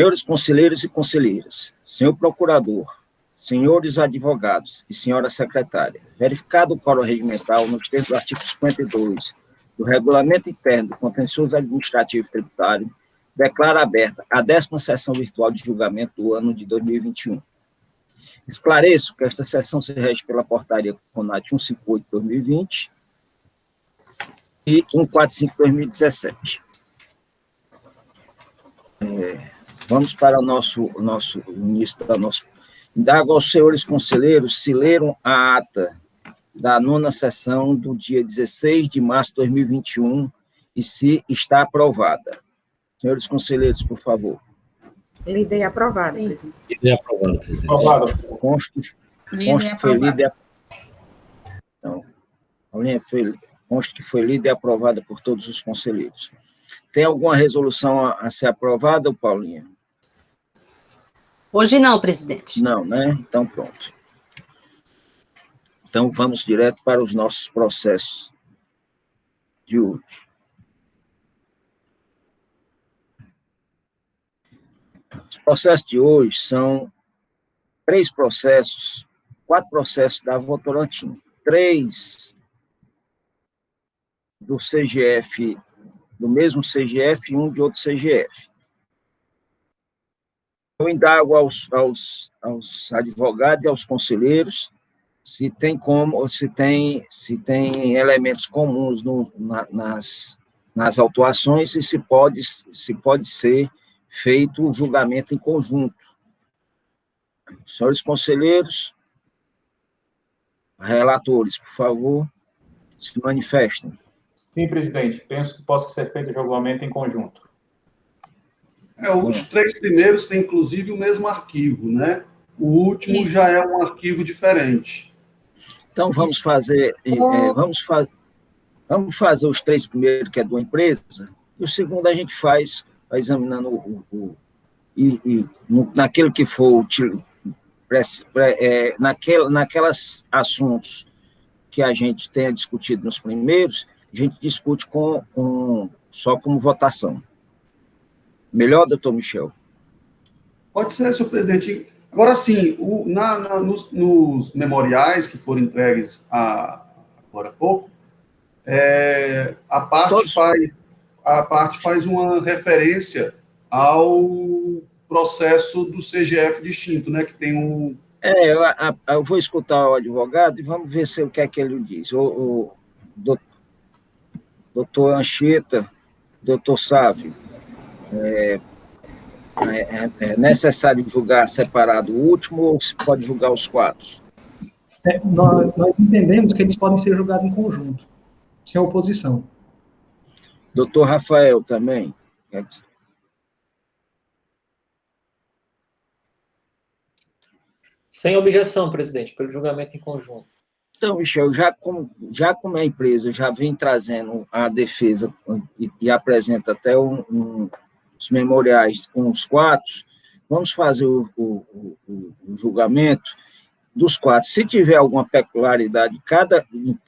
Senhores conselheiros e conselheiras, senhor procurador, senhores advogados e senhora secretária, verificado o quórum regimental nos termos do artigo 52 do Regulamento Interno do Contencioso Administrativo e Tributário, declaro aberta a 10ª sessão virtual de julgamento do ano de 2021. Esclareço que esta sessão se rege pela portaria CONAT 158/2020 e 145/2017. Vamos para o nosso início da nossa... Indago aos senhores conselheiros se leram a ata da 9ª sessão do dia 16 de março de 2021 e se está aprovada. Senhores conselheiros, por favor. Lida e aprovada, presidente. Lida e aprovada, presidente. Aprovada. Consta que foi lida e aprovada. Então, consta que foi lida e aprovada por todos os conselheiros. Tem alguma resolução a ser aprovada, Paulinha? Hoje não, presidente. Não, né? Então, pronto. Então, vamos direto para os nossos processos de hoje. Os processos de hoje são 3 processos, 4 processos da Votorantim, 3 do CGF, do mesmo CGF e 1 de outro CGF. Eu indago aos advogados e aos conselheiros se tem elementos comuns nas autuações e se pode ser feito o julgamento em conjunto. Senhores conselheiros, relatores, por favor, se manifestem. Sim, presidente. Penso que possa ser feito o julgamento em conjunto. Os 3 primeiros têm, inclusive, o mesmo arquivo, né? O último já é um arquivo diferente. Então, vamos fazer os 3 primeiros, que é de uma empresa, e o segundo a gente faz examinando naquele que for naquelas assuntos que a gente tenha discutido nos primeiros, a gente discute só como votação. Melhor, doutor Michel? Pode ser, senhor presidente. Agora, sim, nos memoriais que foram entregues agora há pouco, a parte faz uma referência ao processo do CGF distinto, né, que tem um... Eu vou escutar o advogado e vamos ver o que é que ele diz. O doutor Anchieta, doutor Sávio, é necessário julgar separado o último ou se pode julgar os 4? Nós entendemos que eles podem ser julgados em conjunto, sem oposição. Doutor Rafael também. Sem objeção, presidente, pelo julgamento em conjunto. Então, Michel, já como a empresa já vem trazendo a defesa e apresenta até os memoriais com os 4, vamos fazer o julgamento dos 4. Se tiver alguma peculiaridade,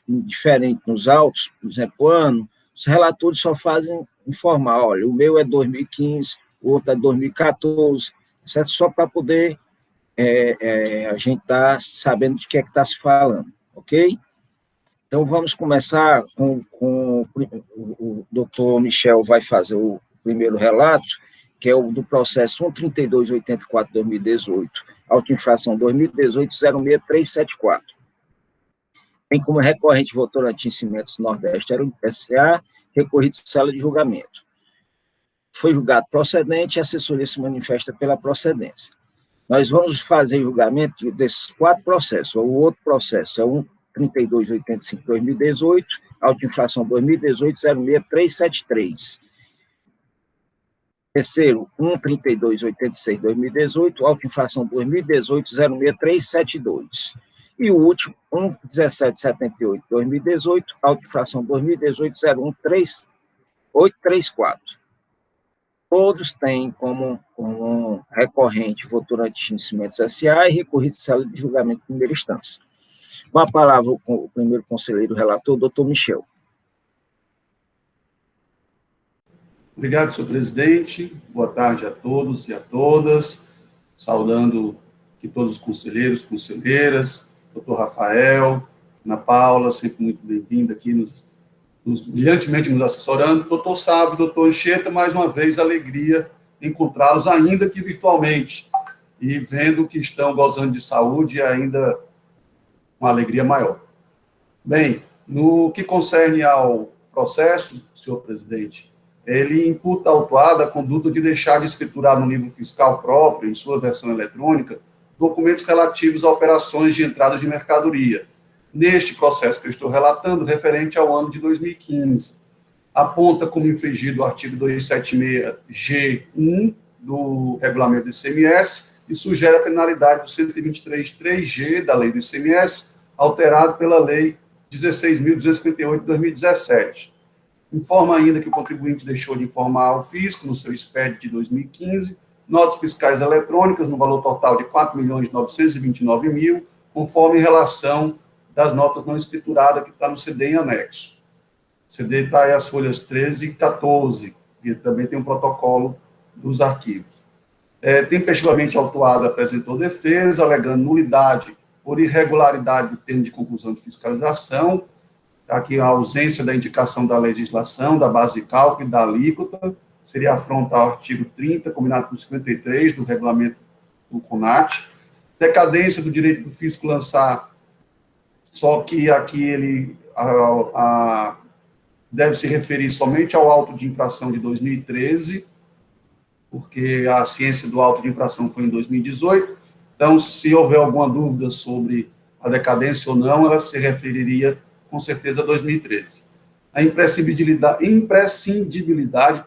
diferente nos autos, por exemplo, ano, os relatores só fazem informar, olha, o meu é 2015, o outro é 2014, certo? Só para poder a gente estar sabendo de que é que está se falando, ok? Então, vamos começar com o doutor Michel vai fazer o primeiro relato, que é o do processo 13284/2018, autoinfração 2018-06374. Tem como recorrente Votorantim Cimentos Nordeste S.A., recorrido de sala de julgamento. Foi julgado procedente e a assessoria se manifesta pela procedência. Nós vamos fazer julgamento desses 4 processos. O outro processo é o 3285/2018, autoinfração 2018-06373. Terceiro, 13286/2018, autoinfração 2018-06372. E o último, 11778/2018, autoinfração 2018-01334. Todos têm como recorrente Votorantim Cimentos S.A. e recorrido de sala de julgamento de primeira instância. Com a palavra, o primeiro conselheiro relator, doutor Michel. Obrigado, senhor presidente. Boa tarde a todos e a todas. Saudando aqui todos os conselheiros, conselheiras, doutor Rafael, Ana Paula, sempre muito bem-vinda aqui, brilhantemente nos assessorando. Doutor Sávio, doutor Anchieta, mais uma vez, alegria encontrá-los, ainda que virtualmente, e vendo que estão gozando de saúde, ainda uma alegria maior. Bem, no que concerne ao processo, senhor presidente, ele imputa à autuada a conduta de deixar de escriturar no livro fiscal próprio, em sua versão eletrônica, documentos relativos a operações de entrada de mercadoria. Neste processo que eu estou relatando, referente ao ano de 2015, aponta como infringido o artigo 276G1 do regulamento do ICMS e sugere a penalidade do 123.3G da lei do ICMS, alterado pela lei 16.258 de 2017. Informa ainda que o contribuinte deixou de informar ao fisco, no seu SPED de 2015, notas fiscais eletrônicas no valor total de R$ 4.929.000, conforme relação das notas não escrituradas que está no CD em anexo. O CD está aí as folhas 13 e 14, e também tem um protocolo dos arquivos. Tempestivamente autuado apresentou defesa, alegando nulidade por irregularidade do termo de conclusão de fiscalização, aqui a ausência da indicação da legislação, da base de cálculo e da alíquota, seria afronta ao artigo 30, combinado com 53 do regulamento do CONAT, decadência do direito do fisco lançar, só que aqui ele deve se referir somente ao auto de infração de 2013, porque a ciência do auto de infração foi em 2018, então, se houver alguma dúvida sobre a decadência ou não, ela se referiria com certeza a 2013. A imprescindibilidade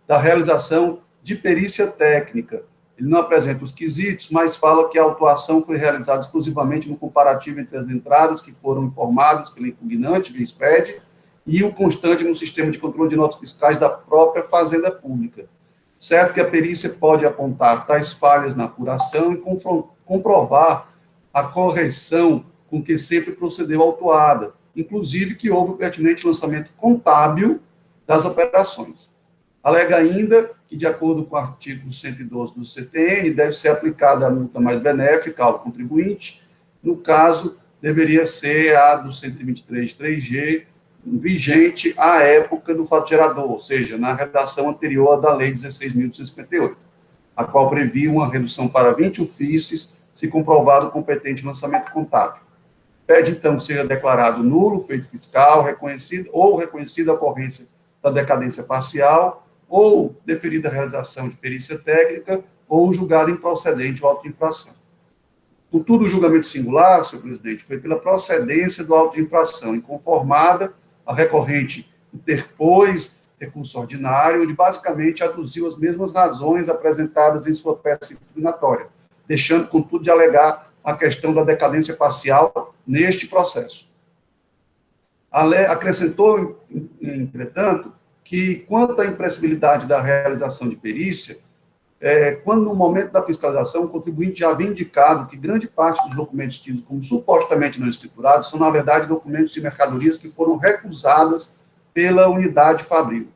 da realização de perícia técnica. Ele não apresenta os quesitos, mas fala que a autuação foi realizada exclusivamente no comparativo entre as entradas que foram informadas pelo impugnante, via SPED, e o constante no sistema de controle de notas fiscais da própria Fazenda Pública. Certo que a perícia pode apontar tais falhas na apuração e comprovar a correção com que sempre procedeu a autuada, inclusive que houve o pertinente lançamento contábil das operações. Alega ainda que, de acordo com o artigo 112 do CTN, deve ser aplicada a multa mais benéfica ao contribuinte, no caso, deveria ser a do 123.3G, vigente à época do fato gerador, ou seja, na redação anterior da Lei 16.258, a qual previa uma redução para 20 ofícios, se comprovado o competente lançamento contábil. Pede, então, que seja declarado nulo o feito fiscal, reconhecida a ocorrência da decadência parcial, ou deferida a realização de perícia técnica, ou julgado improcedente o auto de infração. Contudo, o julgamento singular, senhor presidente, foi pela procedência do auto de infração, inconformada, a recorrente interpôs recurso ordinário, onde basicamente aduziu as mesmas razões apresentadas em sua peça impugnatória, deixando, contudo, de alegar a questão da decadência parcial neste processo. Acrescentou, entretanto, que, quanto à impressibilidade da realização de perícia, quando no momento da fiscalização o contribuinte já havia indicado que grande parte dos documentos tidos como supostamente não escriturados são, na verdade, documentos de mercadorias que foram recusadas pela unidade fabril.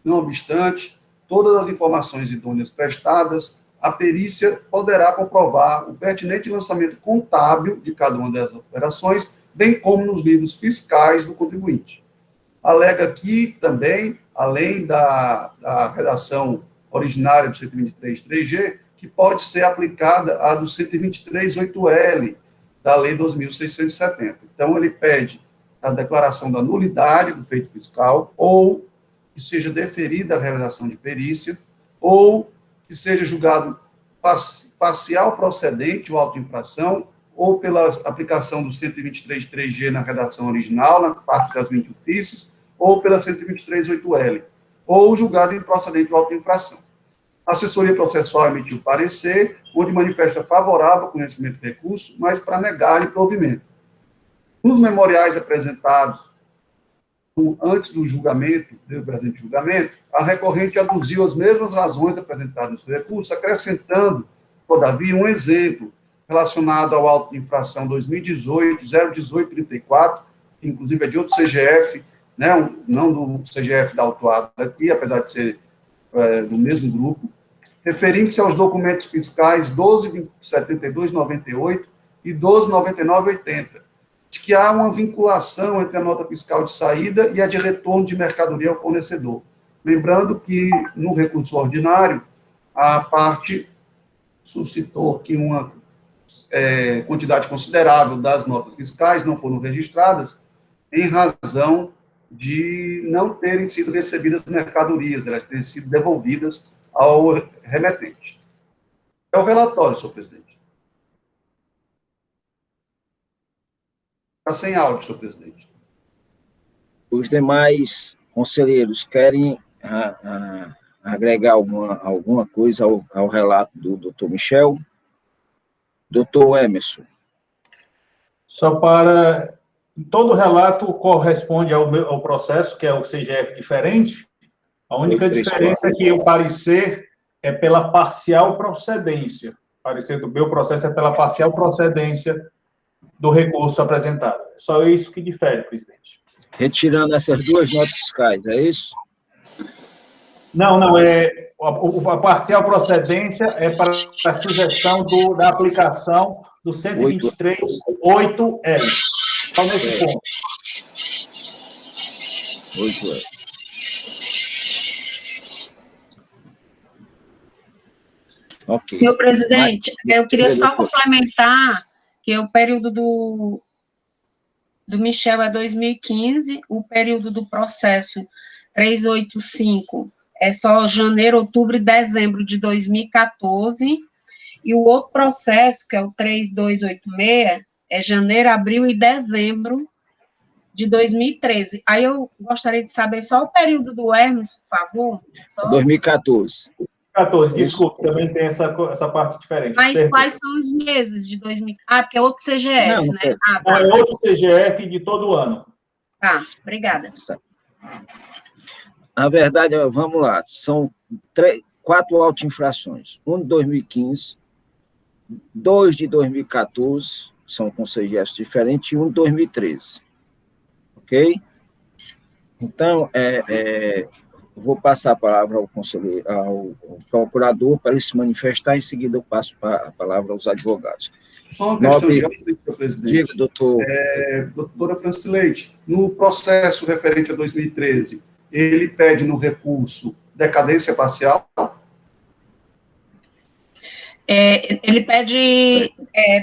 Não obstante, todas as informações idôneas prestadas, a perícia poderá comprovar o pertinente lançamento contábil de cada uma das operações, bem como nos livros fiscais do contribuinte. Alega aqui também, além da redação originária do 123.3G, que pode ser aplicada a do 123.8L, da Lei 2.670. Então, ele pede a declaração da nulidade do feito fiscal, ou que seja deferida a realização de perícia, ou que seja julgado parcial procedente o auto de infração, ou pela aplicação do 123.3G na redação original, na parte das 20 ofícios, ou pela 123.8L, ou julgado improcedente o auto de infração. A assessoria processual emitiu parecer, onde manifesta favorável ao conhecimento do recurso, mas para negar-lhe provimento. Nos memoriais apresentados antes do julgamento, do presente julgamento, a recorrente aduziu as mesmas razões apresentadas no seu recurso, acrescentando, todavia, um exemplo relacionado ao auto de infração 2018-01834, que inclusive é de outro CGF, né, não do CGF da autuada aqui, apesar de ser do mesmo grupo, referente-se aos documentos fiscais 12.72.98 e 12.99.80, de que há uma vinculação entre a nota fiscal de saída e a de retorno de mercadoria ao fornecedor. Lembrando que, no recurso ordinário, a parte suscitou que uma quantidade considerável das notas fiscais não foram registradas em razão de não terem sido recebidas mercadorias, elas terem sido devolvidas ao remetente. É o relatório, senhor presidente. Está sem áudio, senhor presidente. Os demais conselheiros querem agregar alguma coisa ao relato do doutor Michel? Doutor Emerson. Só para... Todo relato corresponde ao processo, que é o CGF diferente. A única diferença é que o parecer é pela parcial procedência. O parecer do meu processo é pela parcial procedência do recurso apresentado. É só isso que difere, presidente. Retirando essas duas notas fiscais, é isso? Não, a parcial procedência é para a sugestão da aplicação do 123.8L. Só nesse ponto. 8L. Okay. Senhor presidente, eu queria só complementar que o período do Michel é 2015, o período do processo 385 é só janeiro, outubro e dezembro de 2014, e o outro processo, que é o 3286, é janeiro, abril e dezembro de 2013. Aí eu gostaria de saber só o período do Hermes, por favor. Só... 2014. 14, desculpe, também tem essa parte diferente. Mas quais são os meses de 2014? Ah, porque é outro CGF, não, né? Tá. É outro CGF de todo ano. Tá, obrigada. Na verdade, vamos lá, são 4 auto-infrações. Um de 2015, 2 de 2014, são com CGFs diferentes, e um de 2013. Ok? Então, vou passar a palavra ao conselheiro, ao procurador, para ele se manifestar, em seguida eu passo a palavra aos advogados. Só uma questão de ordem, senhor presidente. Diga, doutor. Doutora Franci Leite, no processo referente a 2013, ele pede no recurso decadência parcial? Ele pede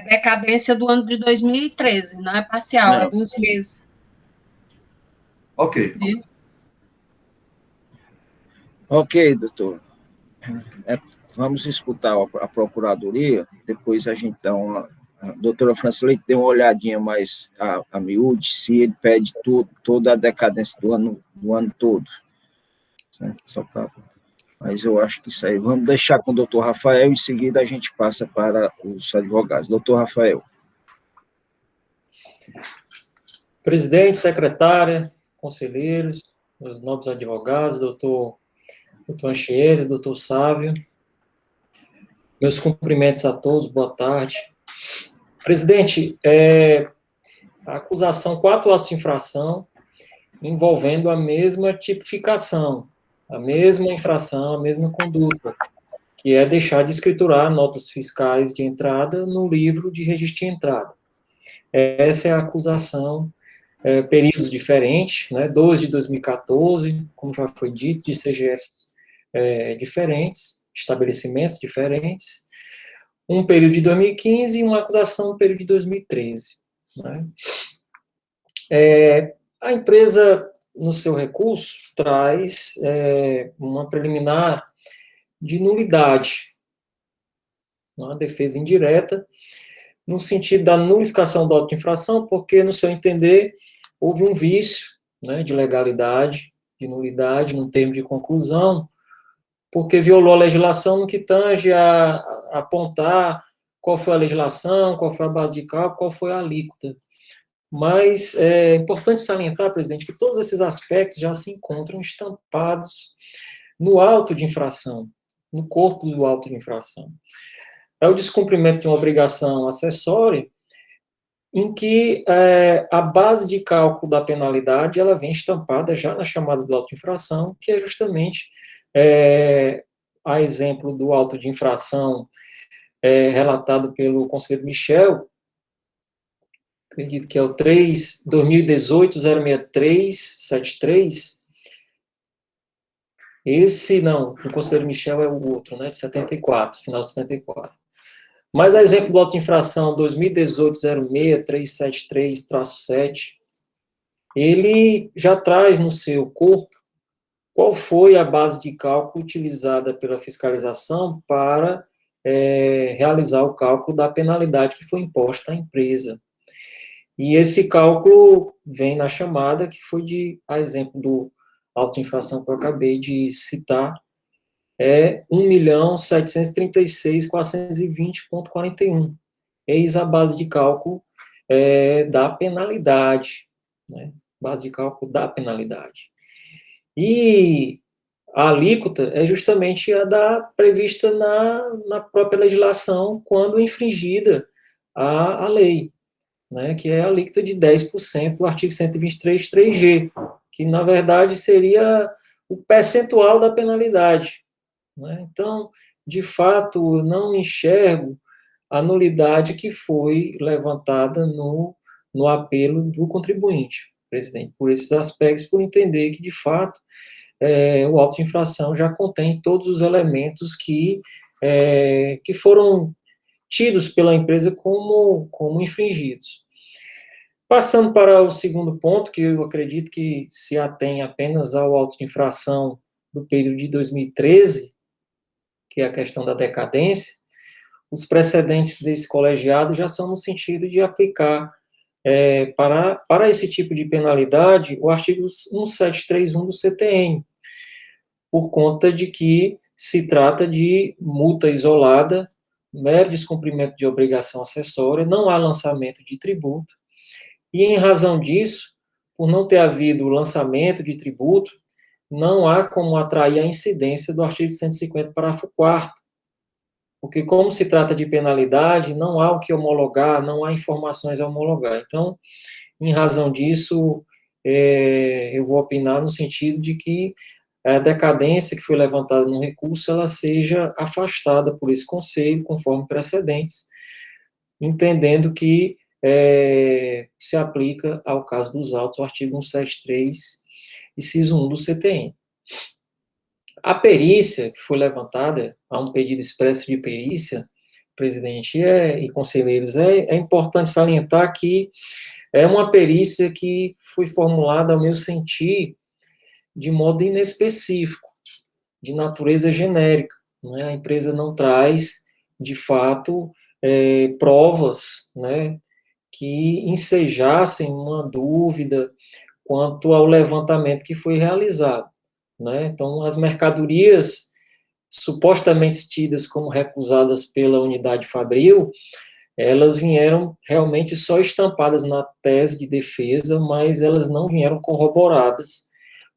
decadência do ano de 2013, não é parcial, não. É dos meses. Ok. Viu? Ok, doutor. Vamos escutar a procuradoria, depois a gente dá uma... A doutora Franci Leite deu uma olhadinha mais a miúde, se ele pede toda a decadência do ano todo. Certo? Só pra... Mas eu acho que isso aí... Vamos deixar com o doutor Rafael, em seguida a gente passa para os advogados. Doutor Rafael. Presidente, secretária, conselheiros, meus nobres advogados, doutor Anchieta, doutor Sávio, meus cumprimentos a todos, boa tarde. Presidente, a acusação 4 autos de infração envolvendo a mesma tipificação, a mesma infração, a mesma conduta, que é deixar de escriturar notas fiscais de entrada no livro de registro de entrada. Essa é a acusação, períodos diferentes, né, 2 de 2014, como já foi dito, de CGFs diferentes, estabelecimentos diferentes, um período de 2015 e uma acusação no período de 2013. Né? A empresa, no seu recurso, traz uma preliminar de nulidade, uma defesa indireta, no sentido da nulificação do auto de infração, porque, no seu entender, houve um vício, né, de legalidade, de nulidade, no termo de conclusão, porque violou a legislação no que tange a apontar qual foi a legislação, qual foi a base de cálculo, qual foi a alíquota. Mas é importante salientar, presidente, que todos esses aspectos já se encontram estampados no auto de infração, no corpo do auto de infração. É o descumprimento de uma obrigação acessória em que a base de cálculo da penalidade ela vem estampada já na chamada do auto de infração, que é justamente a exemplo do auto de infração relatado pelo conselheiro Michel, acredito que é o 2018-06373, esse, não, o conselheiro Michel é o outro, né, de 74, final de 74. Mas, a exemplo do auto de infração 2018-06373-7, ele já traz no seu corpo qual foi a base de cálculo utilizada pela fiscalização para realizar o cálculo da penalidade que foi imposta à empresa. E esse cálculo vem na chamada, que foi a exemplo do auto de infração que eu acabei de citar, 1.736.420,41. Eis a base de cálculo da penalidade, né? Base de cálculo da penalidade. E a alíquota é justamente a prevista na própria legislação, quando infringida a lei, né, que é a alíquota de 10% do artigo 123, 3G, que, na verdade, seria o percentual da penalidade, né? Então, de fato, não enxergo a nulidade que foi levantada no apelo do contribuinte, presidente, por esses aspectos, por entender que, de fato, o auto de infração já contém todos os elementos que foram tidos pela empresa como infringidos. Passando para o segundo ponto, que eu acredito que se atém apenas ao auto de infração do período de 2013, que é a questão da decadência, os precedentes desse colegiado já são no sentido de aplicar para esse tipo de penalidade o artigo 1731 do CTN, por conta de que se trata de multa isolada, mero descumprimento de obrigação acessória, não há lançamento de tributo, e em razão disso, por não ter havido lançamento de tributo, não há como atrair a incidência do artigo 150, parágrafo 4º, porque como se trata de penalidade, não há o que homologar, não há informações a homologar. Então, em razão disso, eu vou opinar no sentido de que a decadência que foi levantada no recurso, ela seja afastada por esse conselho, conforme precedentes, entendendo que se aplica ao caso dos autos, o artigo 173, inciso 1 do CTN. A perícia que foi levantada, há um pedido expresso de perícia, presidente e conselheiros, é importante salientar que é uma perícia que foi formulada, ao meu sentir, de modo inespecífico, de natureza genérica, né? A empresa não traz, de fato, provas, né, que ensejassem uma dúvida quanto ao levantamento que foi realizado, né? Então, as mercadorias supostamente tidas como recusadas pela unidade fabril, elas vieram realmente só estampadas na tese de defesa, mas elas não vieram corroboradas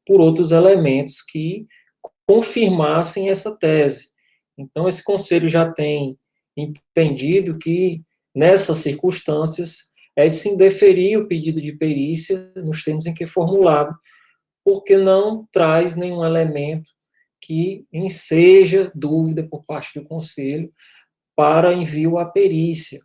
por outros elementos que confirmassem essa tese. Então, esse conselho já tem entendido que, nessas circunstâncias, é de se indeferir o pedido de perícia nos termos em que é formulado, porque não traz nenhum elemento que enseja dúvida por parte do conselho para envio à perícia,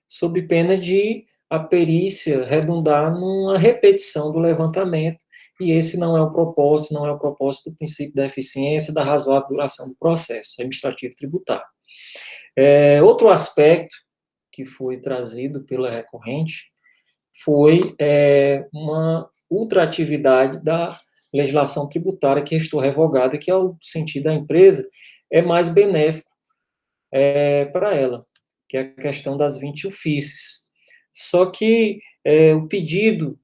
sob pena de a perícia redundar numa repetição do levantamento, e esse não é o propósito, não é o propósito do princípio da eficiência, da razoável duração do processo administrativo tributário. Outro aspecto que foi trazido pela recorrente foi uma ultraatividade da legislação tributária que restou revogada, que, ao sentido da empresa, é mais benéfico para ela, que é a questão das 20 ofícies. Só que o pedido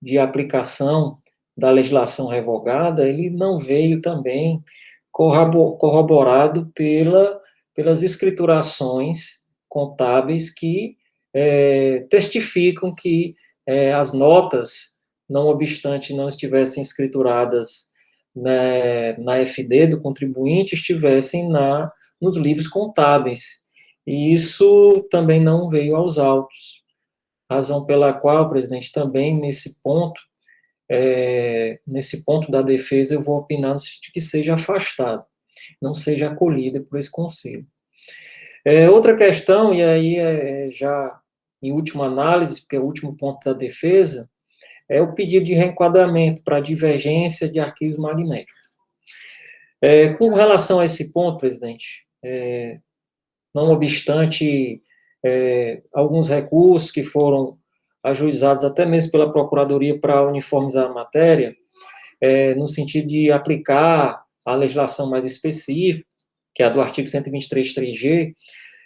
de aplicação da legislação revogada, ele não veio também corroborado pelas escriturações contábeis que testificam que as notas, não obstante não estivessem escrituradas na FD do contribuinte, estivessem nos livros contábeis. E isso também não veio aos autos. Razão pela qual, presidente, também nesse ponto, nesse ponto da defesa, eu vou opinar no sentido de que seja afastado, não seja acolhida por esse conselho. Outra questão, e aí já em última análise, porque é o último ponto da defesa, é o pedido de reenquadramento para divergência de arquivos magnéticos. Com relação a esse ponto, presidente, não obstante alguns recursos que foram ajuizados até mesmo pela Procuradoria para uniformizar a matéria, no sentido de aplicar a legislação mais específica, que é a do artigo 123.3G,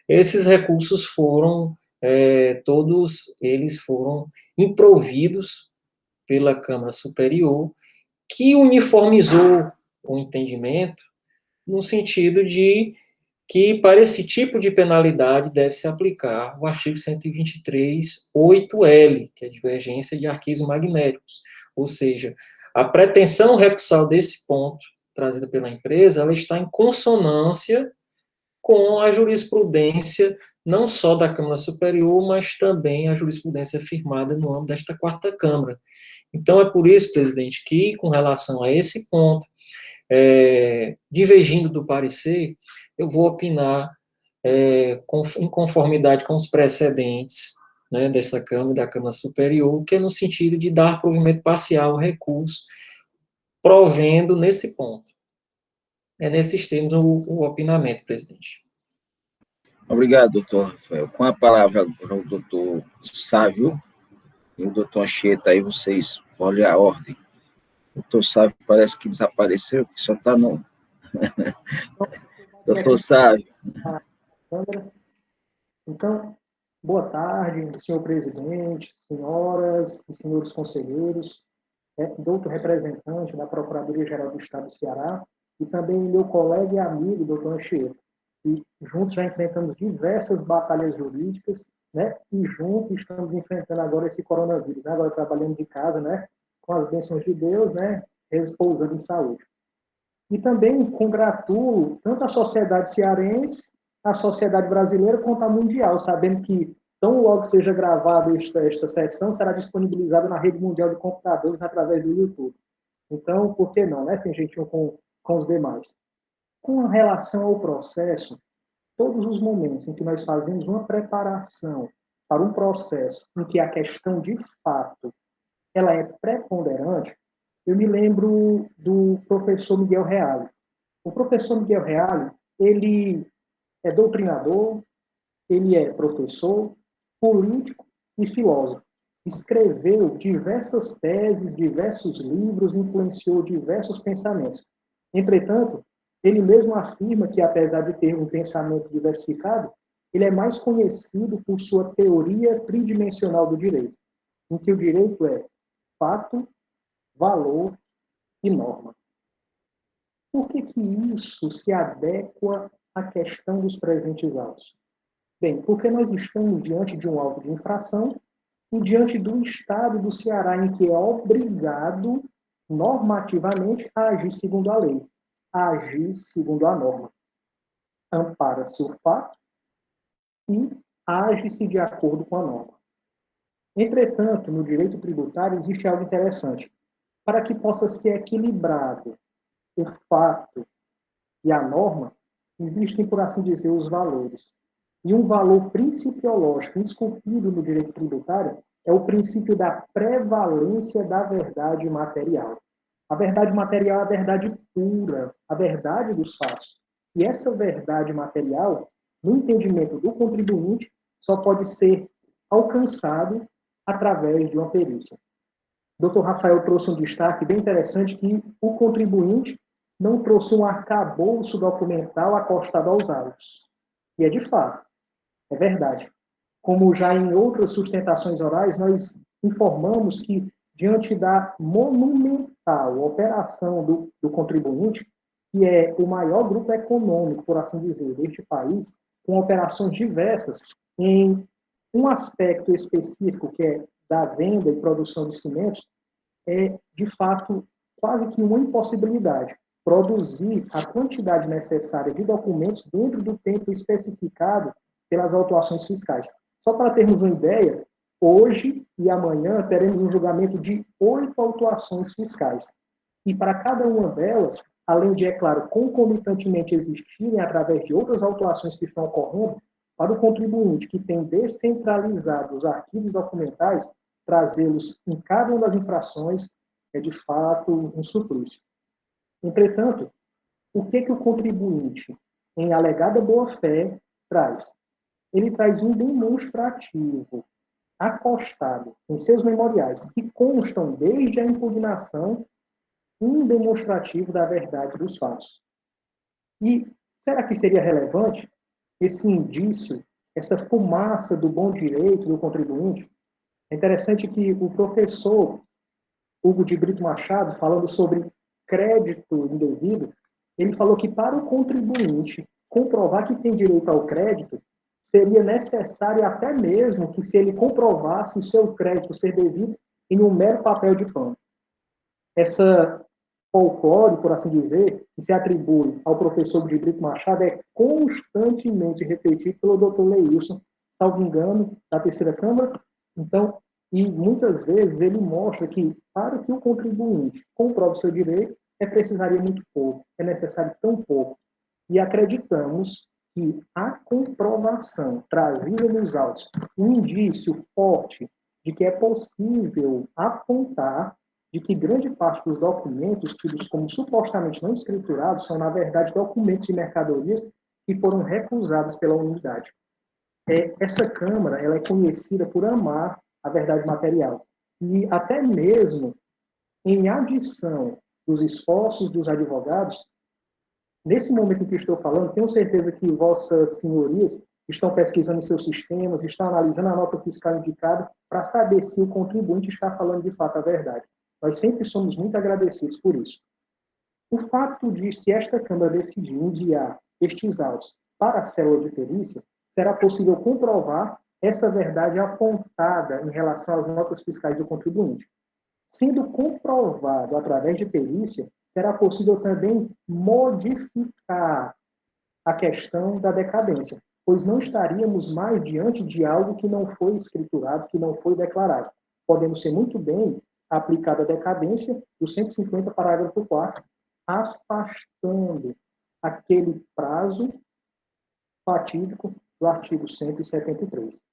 esses recursos foram, todos eles foram improvidos pela Câmara Superior, que uniformizou o entendimento no sentido de que para esse tipo de penalidade deve-se aplicar o artigo 123.8L, que é a divergência de arquivos magnéticos, ou seja, a pretensão recursal desse ponto, trazida pela empresa, ela está em consonância com a jurisprudência, não só da Câmara Superior, mas também a jurisprudência firmada no âmbito desta quarta Câmara. Então, é por isso, presidente, que, com relação a esse ponto, divergindo do parecer, eu vou opinar em conformidade com os precedentes, né, dessa Câmara e da Câmara Superior, que é no sentido de dar provimento parcial ao recurso, provendo nesse ponto. É nesses termos o opinamento, presidente. Obrigado, doutor Rafael. Com a palavra agora o doutor Sávio e o doutor Anchieta, aí vocês olhem a ordem. O doutor Sávio parece que desapareceu, que só está no... Doutor Sávio. Então, boa tarde, senhor presidente, senhoras e senhores conselheiros, doutor representante da Procuradoria-Geral do Estado do Ceará, e também meu colega e amigo, doutor Anchieta. E juntos já enfrentamos diversas batalhas jurídicas, né? E juntos estamos enfrentando agora esse coronavírus, né? Agora trabalhando de casa, né? Com as bênçãos de Deus, né? Repousando em saúde. E também congratulo tanto a sociedade cearense, a sociedade brasileira, quanto a mundial, sabendo que tão logo seja gravada esta sessão, será disponibilizada na rede mundial de computadores através do YouTube. Então, por que não, né? Sem gentil com os demais. Com relação ao processo, todos os momentos em que nós fazemos uma preparação para um processo em que a questão de fato ela é preponderante, eu me lembro do professor Miguel Reale. O professor Miguel Reale, ele é doutrinador, ele é professor, político e filósofo. Escreveu diversas teses, diversos livros, influenciou diversos pensamentos. Entretanto, ele mesmo afirma que, apesar de ter um pensamento diversificado, ele é mais conhecido por sua teoria tridimensional do direito, em que o direito é fato, valor e norma. Por que isso se adequa à questão dos presentes autos? Bem, porque nós estamos diante de um auto de infração e diante do Estado do Ceará, em que é obrigado normativamente a agir segundo a lei, a agir segundo a norma. Ampara-se o fato e age-se de acordo com a norma. Entretanto, no direito tributário existe algo interessante. Para que possa ser equilibrado o fato e a norma, existem, por assim dizer, os valores. E um valor principiológico esculpido no direito tributário é o princípio da prevalência da verdade material. A verdade material é a verdade pura, a verdade dos fatos. E essa verdade material, no entendimento do contribuinte, só pode ser alcançado através de uma perícia. O Dr. Rafael trouxe um destaque bem interessante que o contribuinte não trouxe um arcabouço documental acostado aos autos. E é de fato, é verdade. Como já em outras sustentações orais, nós informamos que, diante da monumental operação do contribuinte, que é o maior grupo econômico, por assim dizer, deste país, com operações diversas em um aspecto específico, que é da venda e produção de cimentos, é, de fato, quase que uma impossibilidade produzir a quantidade necessária de documentos dentro do tempo especificado pelas autuações fiscais. Só para termos uma ideia, Hoje e amanhã teremos um julgamento de 8 autuações fiscais. E para cada uma delas, além de, é claro, concomitantemente existirem através de outras autuações que estão ocorrendo, para o contribuinte que tem descentralizado os arquivos documentais, trazê-los em cada uma das infrações é, de fato, um suplício. Entretanto, o que o contribuinte, em alegada boa-fé, traz? Ele traz um demonstrativo acostado em seus memoriais, que constam desde a impugnação, um demonstrativo da verdade dos fatos. E será que seria relevante esse indício, essa fumaça do bom direito do contribuinte? É interessante que o professor Hugo de Brito Machado, falando sobre crédito indevido, ele falou que para o contribuinte comprovar que tem direito ao crédito, seria necessário até mesmo que se ele comprovasse seu crédito ser devido em um mero papel de pano. Essa folclore, por assim dizer, que se atribui ao professor de Brito Machado é constantemente repetido pelo Dr. Leilson, salvo engano, da terceira Câmara. Então, e muitas vezes ele mostra que para que o contribuinte comprove seu direito, precisaria muito pouco, é necessário tão pouco. E acreditamos que a comprovação trazida nos autos, um indício forte de que é possível apontar de que grande parte dos documentos tidos como supostamente não escriturados são, na verdade, documentos de mercadorias que foram recusados pela unidade. Essa Câmara ela é conhecida por amar a verdade material. E até mesmo em adição dos esforços dos advogados, nesse momento em que estou falando, tenho certeza que vossas senhorias estão pesquisando seus sistemas, estão analisando a nota fiscal indicada para saber se o contribuinte está falando de fato a verdade. Nós sempre somos muito agradecidos por isso. O fato de, se esta Câmara decidir enviar estes autos para a célula de perícia, será possível comprovar essa verdade apontada em relação às notas fiscais do contribuinte. Sendo comprovado através de perícia, será possível também modificar a questão da decadência, pois não estaríamos mais diante de algo que não foi escriturado, que não foi declarado. Podemos ser muito bem aplicada a decadência do 150, parágrafo 4, afastando aquele prazo fatídico do artigo 173.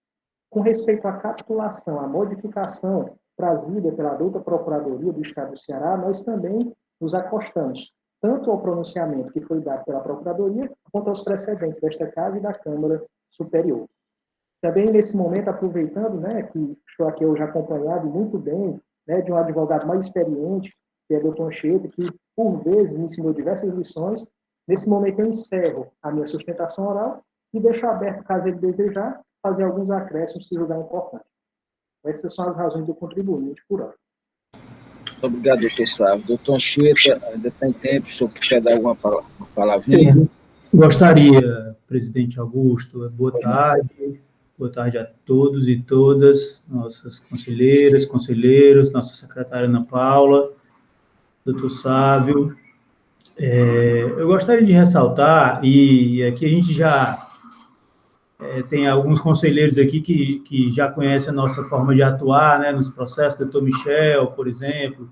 Com respeito à capitulação, à modificação trazida pela douta Procuradoria do Estado do Ceará, nós também nos acostamos, tanto ao pronunciamento que foi dado pela Procuradoria, quanto aos precedentes desta Casa e da Câmara Superior. Também, nesse momento, aproveitando, que estou aqui hoje acompanhado muito bem, de um advogado mais experiente, que é o Dr. Anchieta, que, por vezes, me ensinou diversas lições. Nesse momento, eu encerro a minha sustentação oral e deixo aberto, caso ele desejar, fazer alguns acréscimos que julgar importante. Essas são as razões do contribuinte por hora. Obrigado, doutor Sávio. Doutor Anchieta, ainda tem tempo, o senhor quer dar alguma palavrinha? Gostaria, presidente Augusto, boa tarde a todos e todas, nossas conselheiras, conselheiros, nossa secretária Ana Paula, doutor Sávio. Eu gostaria de ressaltar, e aqui a gente já tem alguns conselheiros aqui que já conhecem a nossa forma de atuar, nos processos, doutor Michel, por exemplo.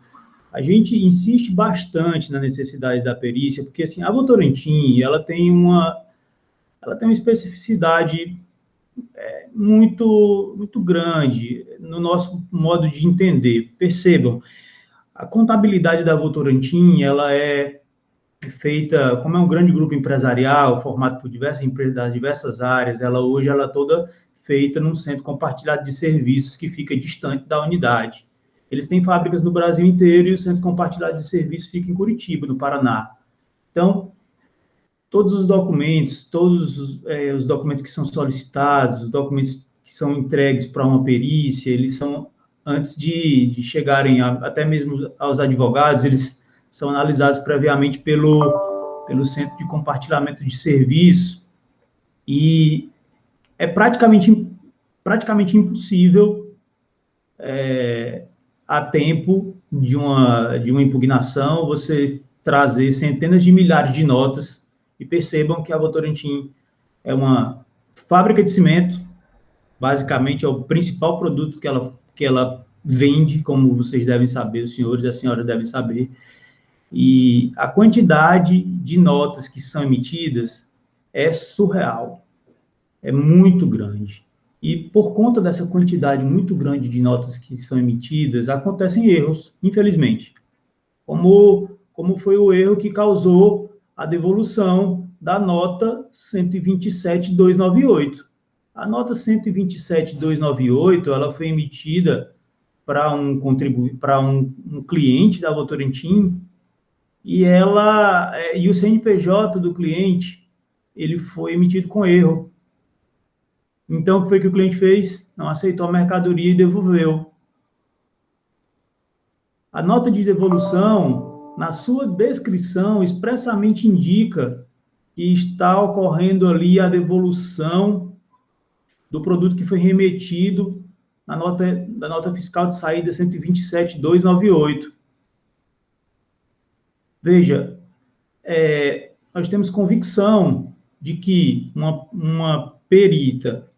A gente insiste bastante na necessidade da perícia, porque assim, a Votorantim, ela tem uma especificidade muito, muito grande no nosso modo de entender. Percebam, a contabilidade da Votorantim, ela é feita, como é um grande grupo empresarial, formado por diversas empresas das diversas áreas, hoje ela é toda feita num centro compartilhado de serviços que fica distante da unidade. Eles têm fábricas no Brasil inteiro e o centro compartilhado de serviços fica em Curitiba, no Paraná. Então, todos os documentos, os documentos que são solicitados, os documentos que são entregues para uma perícia, eles são, antes de chegarem até mesmo aos advogados, eles são analisados previamente pelo Centro de Compartilhamento de Serviço, e é praticamente impossível, a tempo de uma impugnação, você trazer centenas de milhares de notas, e percebam que a Votorantim é uma fábrica de cimento, basicamente é o principal produto que ela vende, como vocês devem saber, os senhores e as senhoras devem saber. E a quantidade de notas que são emitidas é surreal, é muito grande. E por conta dessa quantidade muito grande de notas que são emitidas, acontecem erros, infelizmente. Como foi o erro que causou a devolução da nota 127.298. A nota 127.298, ela foi emitida para um cliente da Votorantim, e o CNPJ do cliente, ele foi emitido com erro. Então, o que foi que o cliente fez? Não aceitou a mercadoria e devolveu. A nota de devolução, na sua descrição, expressamente indica que está ocorrendo ali a devolução do produto que foi remetido da nota fiscal de saída 127.298. Veja, nós temos convicção de que uma perita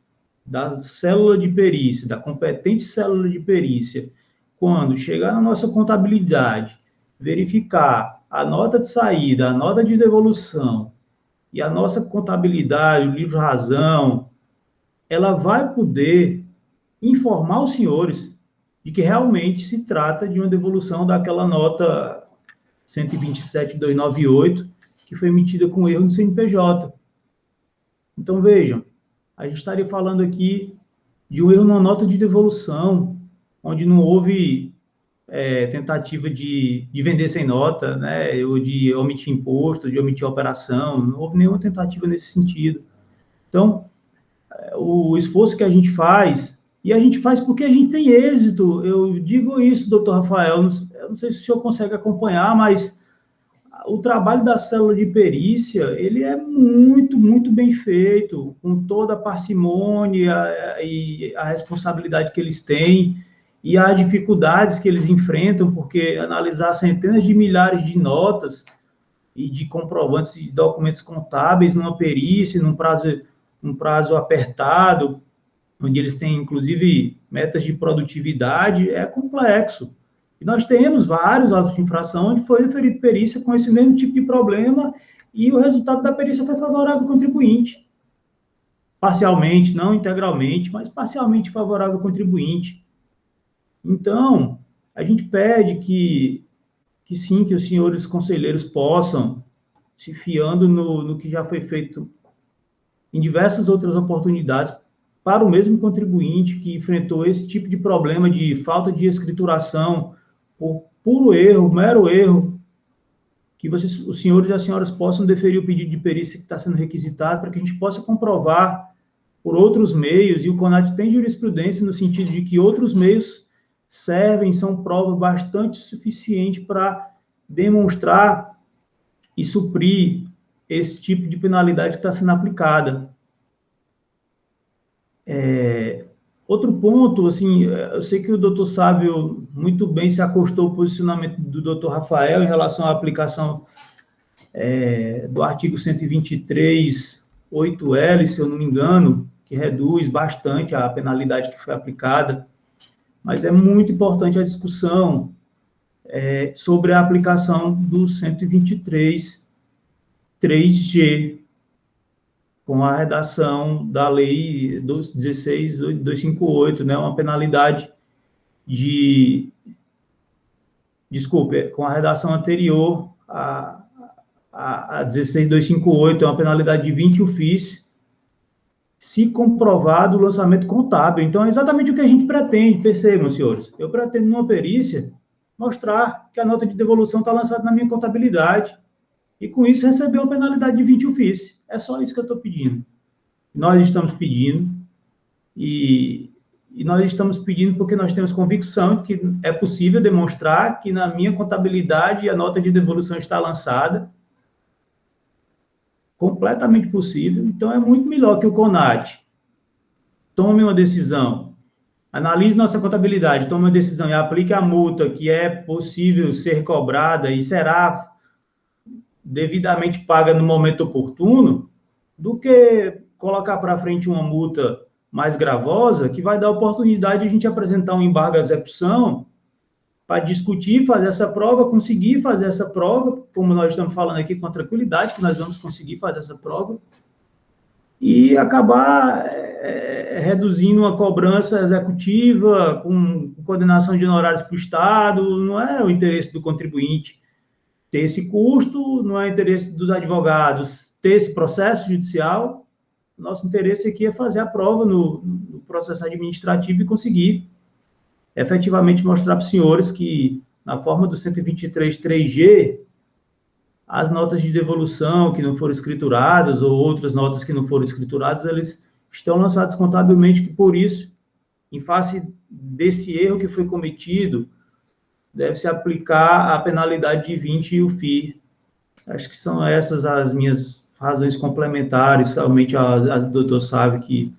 da célula de perícia, da competente célula de perícia, quando chegar na nossa contabilidade, verificar a nota de saída, a nota de devolução e a nossa contabilidade, o livro-razão, ela vai poder informar os senhores de que realmente se trata de uma devolução daquela nota 127.298, que foi emitida com erro no CNPJ. Então, vejam, a gente estaria falando aqui de um erro numa nota de devolução, onde não houve tentativa de vender sem nota, né, ou de omitir imposto, de omitir operação, não houve nenhuma tentativa nesse sentido. Então, o esforço que a gente faz, e a gente faz porque a gente tem êxito, eu digo isso, doutor Rafael, eu não sei se o senhor consegue acompanhar, mas o trabalho da célula de perícia, ele é muito, muito bem feito, com toda a parcimônia e a responsabilidade que eles têm, e as dificuldades que eles enfrentam, porque analisar centenas de milhares de notas e de comprovantes e documentos contábeis numa perícia, num prazo apertado, onde eles têm, inclusive, metas de produtividade, é complexo. E nós temos vários autos de infração onde foi referido perícia com esse mesmo tipo de problema e o resultado da perícia foi favorável ao contribuinte. Parcialmente, não integralmente, mas parcialmente favorável ao contribuinte. Então, a gente pede que sim, que os senhores conselheiros possam, se fiando no que já foi feito em diversas outras oportunidades, para o mesmo contribuinte que enfrentou esse tipo de problema de falta de escrituração, por puro erro, mero erro, que os senhores e as senhoras possam deferir o pedido de perícia que está sendo requisitado, para que a gente possa comprovar por outros meios, e o CONAT tem jurisprudência no sentido de que outros meios servem, são prova bastante suficiente para demonstrar e suprir esse tipo de penalidade que está sendo aplicada. Outro ponto, assim, eu sei que o doutor Sávio muito bem se acostou ao posicionamento do doutor Rafael em relação à aplicação do artigo 123, 8L, se eu não me engano, que reduz bastante a penalidade que foi aplicada, mas é muito importante a discussão sobre a aplicação do 123, 3G, com a redação da lei 16.258, né, uma penalidade com a redação anterior a 16.258, é uma penalidade de 20 UFIS, se comprovado o lançamento contábil. Então, é exatamente o que a gente pretende, percebam, senhores. Eu pretendo, numa perícia, mostrar que a nota de devolução está lançada na minha contabilidade, e com isso receber uma penalidade de 20 UFIS. É só isso que eu estou pedindo. Nós estamos pedindo, e nós estamos pedindo porque nós temos convicção de que é possível demonstrar que na minha contabilidade a nota de devolução está lançada, completamente possível. Então, é muito melhor que o CONAT tome uma decisão, analise nossa contabilidade, tome uma decisão e aplique a multa que é possível ser cobrada e será devidamente paga no momento oportuno, do que colocar para frente uma multa mais gravosa, que vai dar oportunidade de a gente apresentar um embargo à execução para discutir, fazer essa prova, conseguir fazer essa prova, como nós estamos falando aqui com tranquilidade, que nós vamos conseguir fazer essa prova, e acabar reduzindo uma cobrança executiva, com coordenação de honorários para o Estado. Não é o interesse do contribuinte ter esse custo, não é o interesse dos advogados ter esse processo judicial. Nosso interesse aqui é fazer a prova no processo administrativo e conseguir efetivamente mostrar para os senhores que, na forma do 123.3G, as notas de devolução que não foram escrituradas ou outras notas que não foram escrituradas, eles estão lançadas contabilmente, que por isso, em face desse erro que foi cometido, deve-se aplicar a penalidade de 20 e o FII. Acho que são essas as minhas razões complementares, somente as do doutor Sávio, que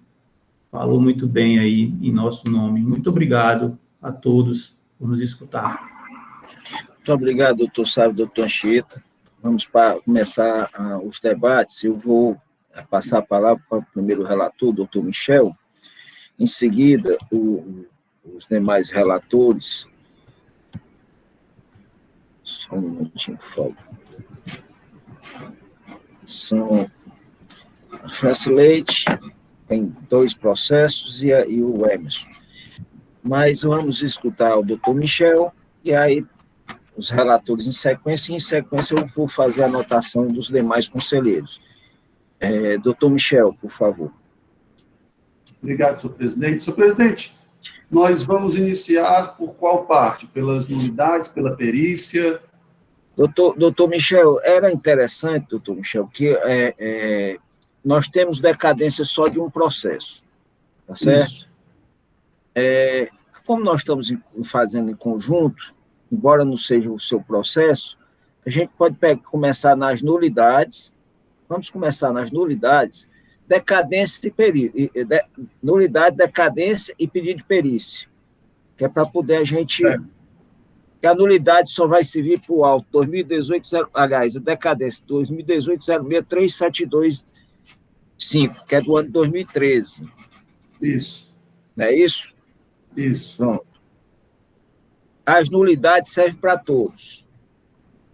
falou muito bem aí em nosso nome. Muito obrigado a todos por nos escutar. Muito obrigado, doutor Sávio, doutor Anchieta. Vamos começar os debates. Eu vou passar a palavra para o primeiro relator, doutor Michel. Em seguida, os demais relatores. Só um minutinho, por favor. São a Franci Leite, tem 2 processos, e o Emerson. Mas vamos escutar o doutor Michel, e aí os relatores em sequência, e em sequência eu vou fazer a anotação dos demais conselheiros. Doutor Michel, por favor. Obrigado, senhor presidente. Senhor presidente, nós vamos iniciar por qual parte? Pelas nulidades, pela perícia? Doutor Michel, era interessante, doutor Michel, que nós temos decadência só de um processo, tá certo? Como nós estamos fazendo em conjunto, embora não seja o seu processo, a gente pode começar nas nulidades. Vamos começar nas nulidades, decadência e perícia, nulidade, decadência e pedido de perícia, que é para poder a gente... Que a nulidade só vai servir para o auto 2018, aliás, a decadência 2018-06-3725, que é do ano 2013. Isso. Não é isso? Isso. Pronto. As nulidades servem para todos.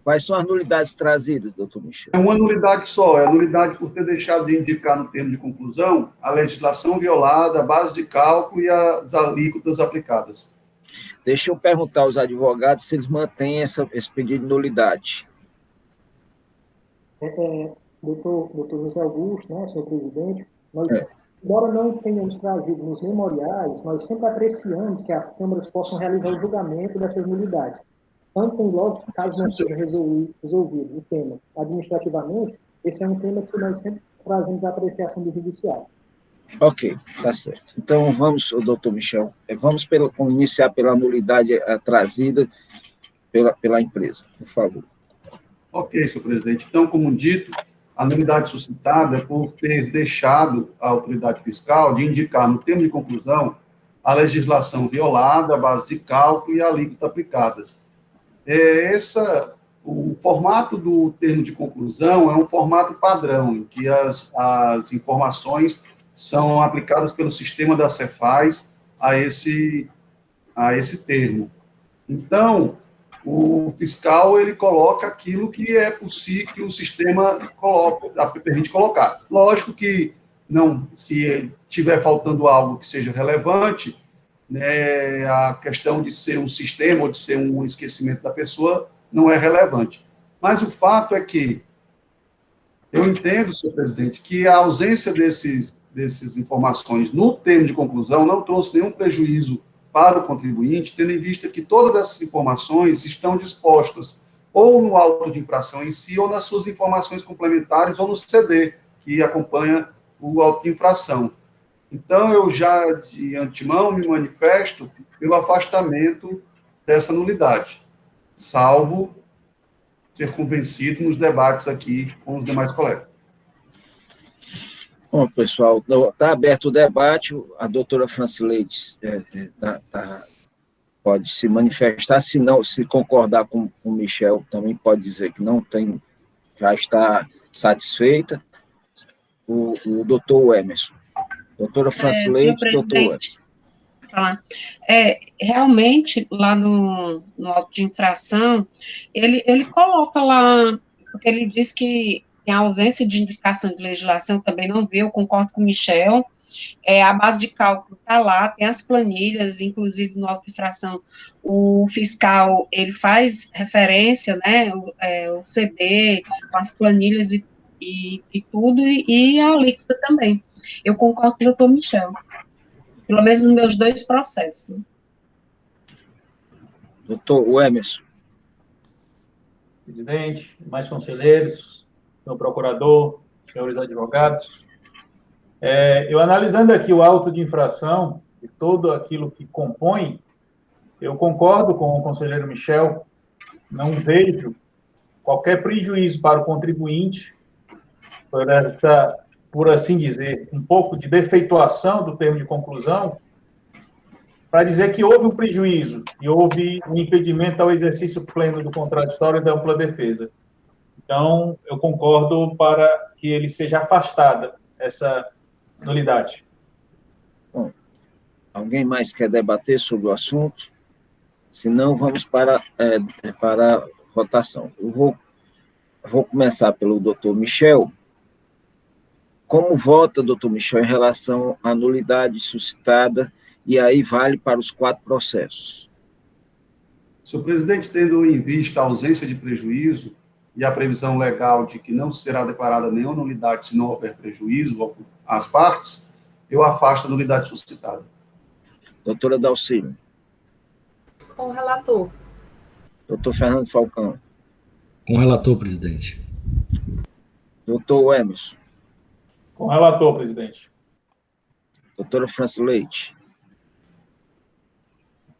Quais são as nulidades trazidas, doutor Michel? É uma nulidade só, é a nulidade por ter deixado de indicar no termo de conclusão a legislação violada, a base de cálculo e as alíquotas aplicadas. Deixa eu perguntar aos advogados se eles mantêm esse pedido de nulidade. Doutor José Augusto, né, senhor presidente, nós, embora não tenhamos trazido nos memoriais, nós sempre apreciamos que as câmaras possam realizar o julgamento dessas nulidades. Tanto tem logo, caso não seja resolvido o tema administrativamente, esse é um tema que nós sempre trazemos à apreciação do judiciário. Ok, tá certo. Então, vamos, doutor Michel, vamos iniciar pela nulidade trazida pela empresa, por favor. Ok, senhor presidente. Então, como dito, a nulidade suscitada é por ter deixado a autoridade fiscal de indicar no termo de conclusão a legislação violada, a base de cálculo e a alíquota aplicadas. O formato do termo de conclusão é um formato padrão, em que as informações são aplicadas pelo sistema da Cefaz a esse termo. Então, o fiscal ele coloca aquilo que é possível que o sistema permite colocar. Lógico que não, se tiver faltando algo que seja relevante, né, a questão de ser um sistema ou de ser um esquecimento da pessoa não é relevante. Mas o fato é que eu entendo, senhor presidente, que a ausência dessas informações no termo de conclusão não trouxe nenhum prejuízo para o contribuinte, tendo em vista que todas essas informações estão dispostas ou no auto de infração em si, ou nas suas informações complementares, ou no CD, que acompanha o auto de infração. Então, eu já, de antemão, me manifesto pelo afastamento dessa nulidade, salvo ser convencido nos debates aqui com os demais colegas. Bom, pessoal, está aberto o debate, a doutora Franci Leite pode se manifestar, se concordar com o Michel, também pode dizer que não tem, já está satisfeita. O doutor Emerson. Doutora Senhor Francileide, presidente, falar. Realmente, lá no auto de infração, ele coloca lá, porque ele diz que tem ausência de indicação de legislação, também não vê, eu concordo com o Michel, a base de cálculo está lá, tem as planilhas, inclusive no auto de infração, o fiscal, ele faz referência, né, o CD, com as planilhas e tudo, e a alíquota também. Eu concordo com o doutor Michel. Pelo menos nos meus 2 processos. Né? doutor Emerson. Presidente, mais conselheiros, meu procurador, senhores advogados. Eu analisando aqui o auto de infração e tudo aquilo que compõe, eu concordo com o conselheiro Michel, não vejo qualquer prejuízo para o contribuinte por assim dizer, um pouco de defeituação do termo de conclusão, para dizer que houve um prejuízo e houve um impedimento ao exercício pleno do contraditório e da ampla defesa. Então, eu concordo para que ele seja afastada essa nulidade. Bom, alguém mais quer debater sobre o assunto? Se não, vamos para a votação. Eu vou começar pelo doutor Michel. Como vota, doutor Michel, em relação à nulidade suscitada, e aí vale para os 4 processos? Senhor presidente, tendo em vista a ausência de prejuízo e a previsão legal de que não será declarada nenhuma nulidade se não houver prejuízo às partes, eu afasto a nulidade suscitada. Doutora Dalcine. Com o relator. Doutor Fernando Falcão. Com o relator, presidente. Doutor Emerson. Com o relator, presidente. Doutora Francileide.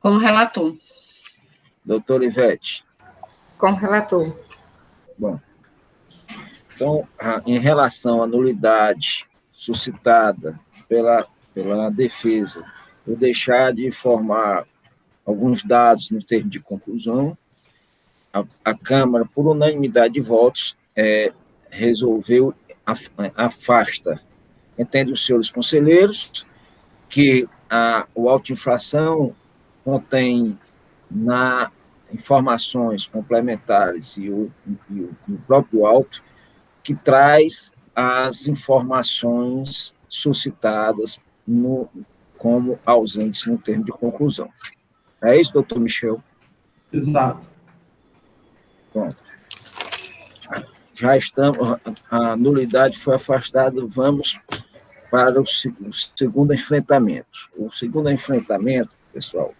Com o relator. Doutora Ivete. Com o relator. Bom, então, em relação à nulidade suscitada pela defesa, eu deixar de informar alguns dados no termo de conclusão, a Câmara, por unanimidade de votos, resolveu afasta. Entende os senhores conselheiros que o auto de infração contém informações complementares e o próprio auto que traz as informações suscitadas como ausentes no termo de conclusão. É isso, doutor Michel? Exato. Bom, já estamos, a nulidade foi afastada, vamos para o segundo enfrentamento. O segundo enfrentamento, pessoal,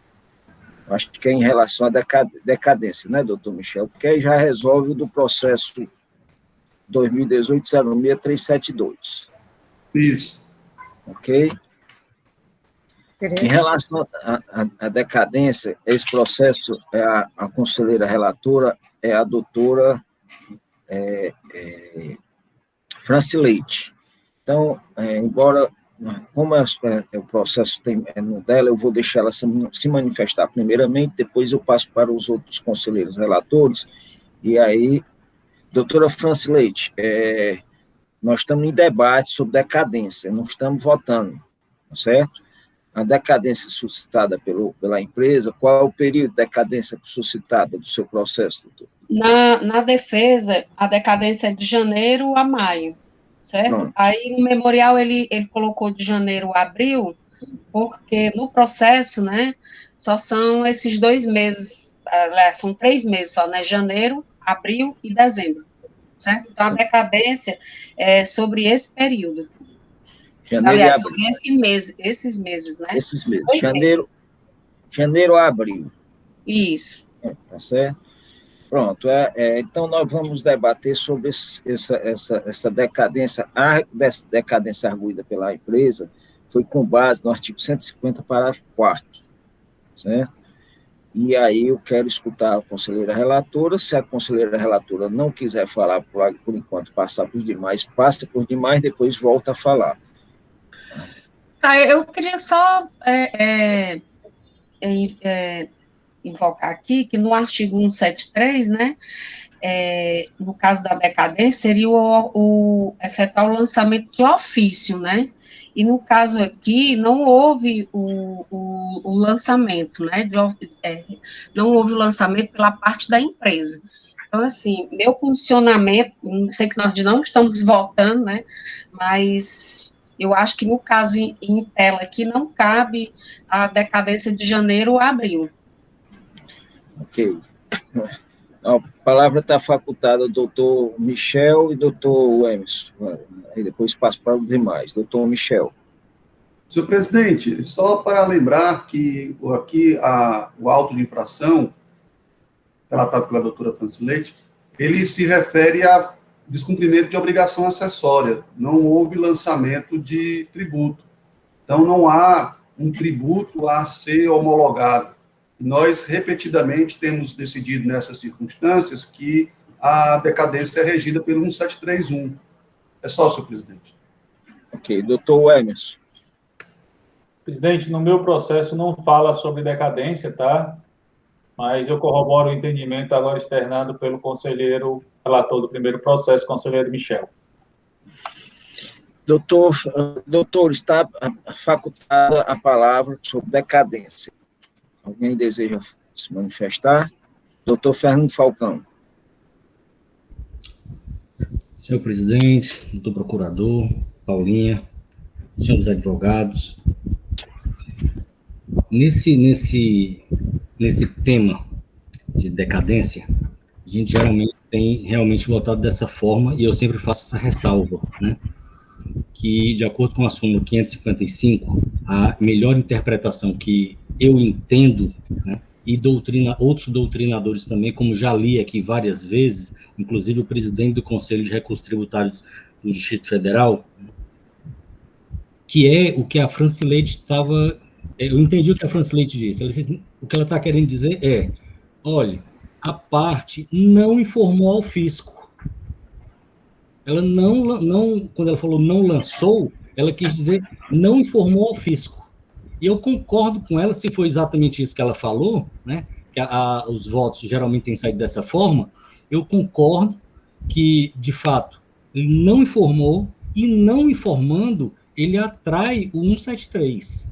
acho que é em relação à decadência, né, doutor Michel? Porque aí já resolve o do processo 2018-06-372. Isso. Ok? Em relação à decadência, esse processo, a conselheira relatora é a doutora Francileide. Então, embora, como o processo no dela, eu vou deixar ela se manifestar primeiramente, depois eu passo para os outros conselheiros relatores, e aí, doutora Francileide, nós estamos em debate sobre decadência, não estamos votando, certo? A decadência suscitada pela empresa, qual é o período de decadência suscitada do seu processo, doutor? Na defesa, a decadência é de janeiro a maio, certo? Pronto. Aí, no memorial, ele colocou de janeiro a abril, porque no processo, né, só são esses 2 meses, são 3 meses só, né, janeiro, abril e dezembro, certo? Então, a decadência é sobre esse período. Aliás, sobre esses meses, né? Esses meses, janeiro a abril. Isso. Tá certo? Pronto, então nós vamos debater sobre essa decadência. A decadência arguída pela empresa foi com base no artigo 150, parágrafo 4º, certo? E aí eu quero escutar a conselheira relatora. Se a conselheira relatora não quiser falar por enquanto, passar por demais, passa por demais, depois volta a falar. Eu queria só invocar aqui que no artigo 173, né, no caso da decadência, seria o efetuar o lançamento de ofício, né, E no caso aqui, não houve o lançamento, né? Não houve o lançamento pela parte da empresa. Então, assim, meu posicionamento, sei que nós não estamos votando, né? Mas eu acho que no caso em tela aqui não cabe a decadência de janeiro ou abril. Ok. A palavra está facultada ao doutor Michel e doutor Emerson. Aí depois passo para os demais. Doutor Michel. Senhor presidente, só para lembrar que aqui o auto de infração, relatado pela doutora Francileite, ele se refere a descumprimento de obrigação acessória. Não houve lançamento de tributo. Então, não há um tributo a ser homologado. Nós, repetidamente, temos decidido nessas circunstâncias que a decadência é regida pelo 1731. É só, senhor presidente. Ok. Doutor Emerson. Presidente, no meu processo não fala sobre decadência, tá? Mas eu corroboro o entendimento agora externado pelo conselheiro relator do primeiro processo, conselheiro Michel. Doutor, está facultada a palavra sobre decadência. Alguém deseja se manifestar? Doutor Fernando Falcão. Senhor presidente, doutor procurador, Paulinha, senhores advogados, nesse tema de decadência, a gente geralmente tem realmente votado dessa forma, e eu sempre faço essa ressalva, né? Que, de acordo com a súmula 555, a melhor interpretação que eu entendo, né, e outros doutrinadores também, como já li aqui várias vezes, inclusive o presidente do Conselho de Recursos Tributários do Distrito Federal, que é o que a Francileite estava... Eu entendi o que a Francileite disse. O que ela está querendo dizer é, olha, a parte não informou ao fisco. Ela não, quando ela falou não lançou, ela quis dizer não informou ao fisco. E eu concordo com ela, se foi exatamente isso que ela falou, né, que os votos geralmente têm saído dessa forma, eu concordo que, de fato, ele não informou, e não informando, ele atrai o 173.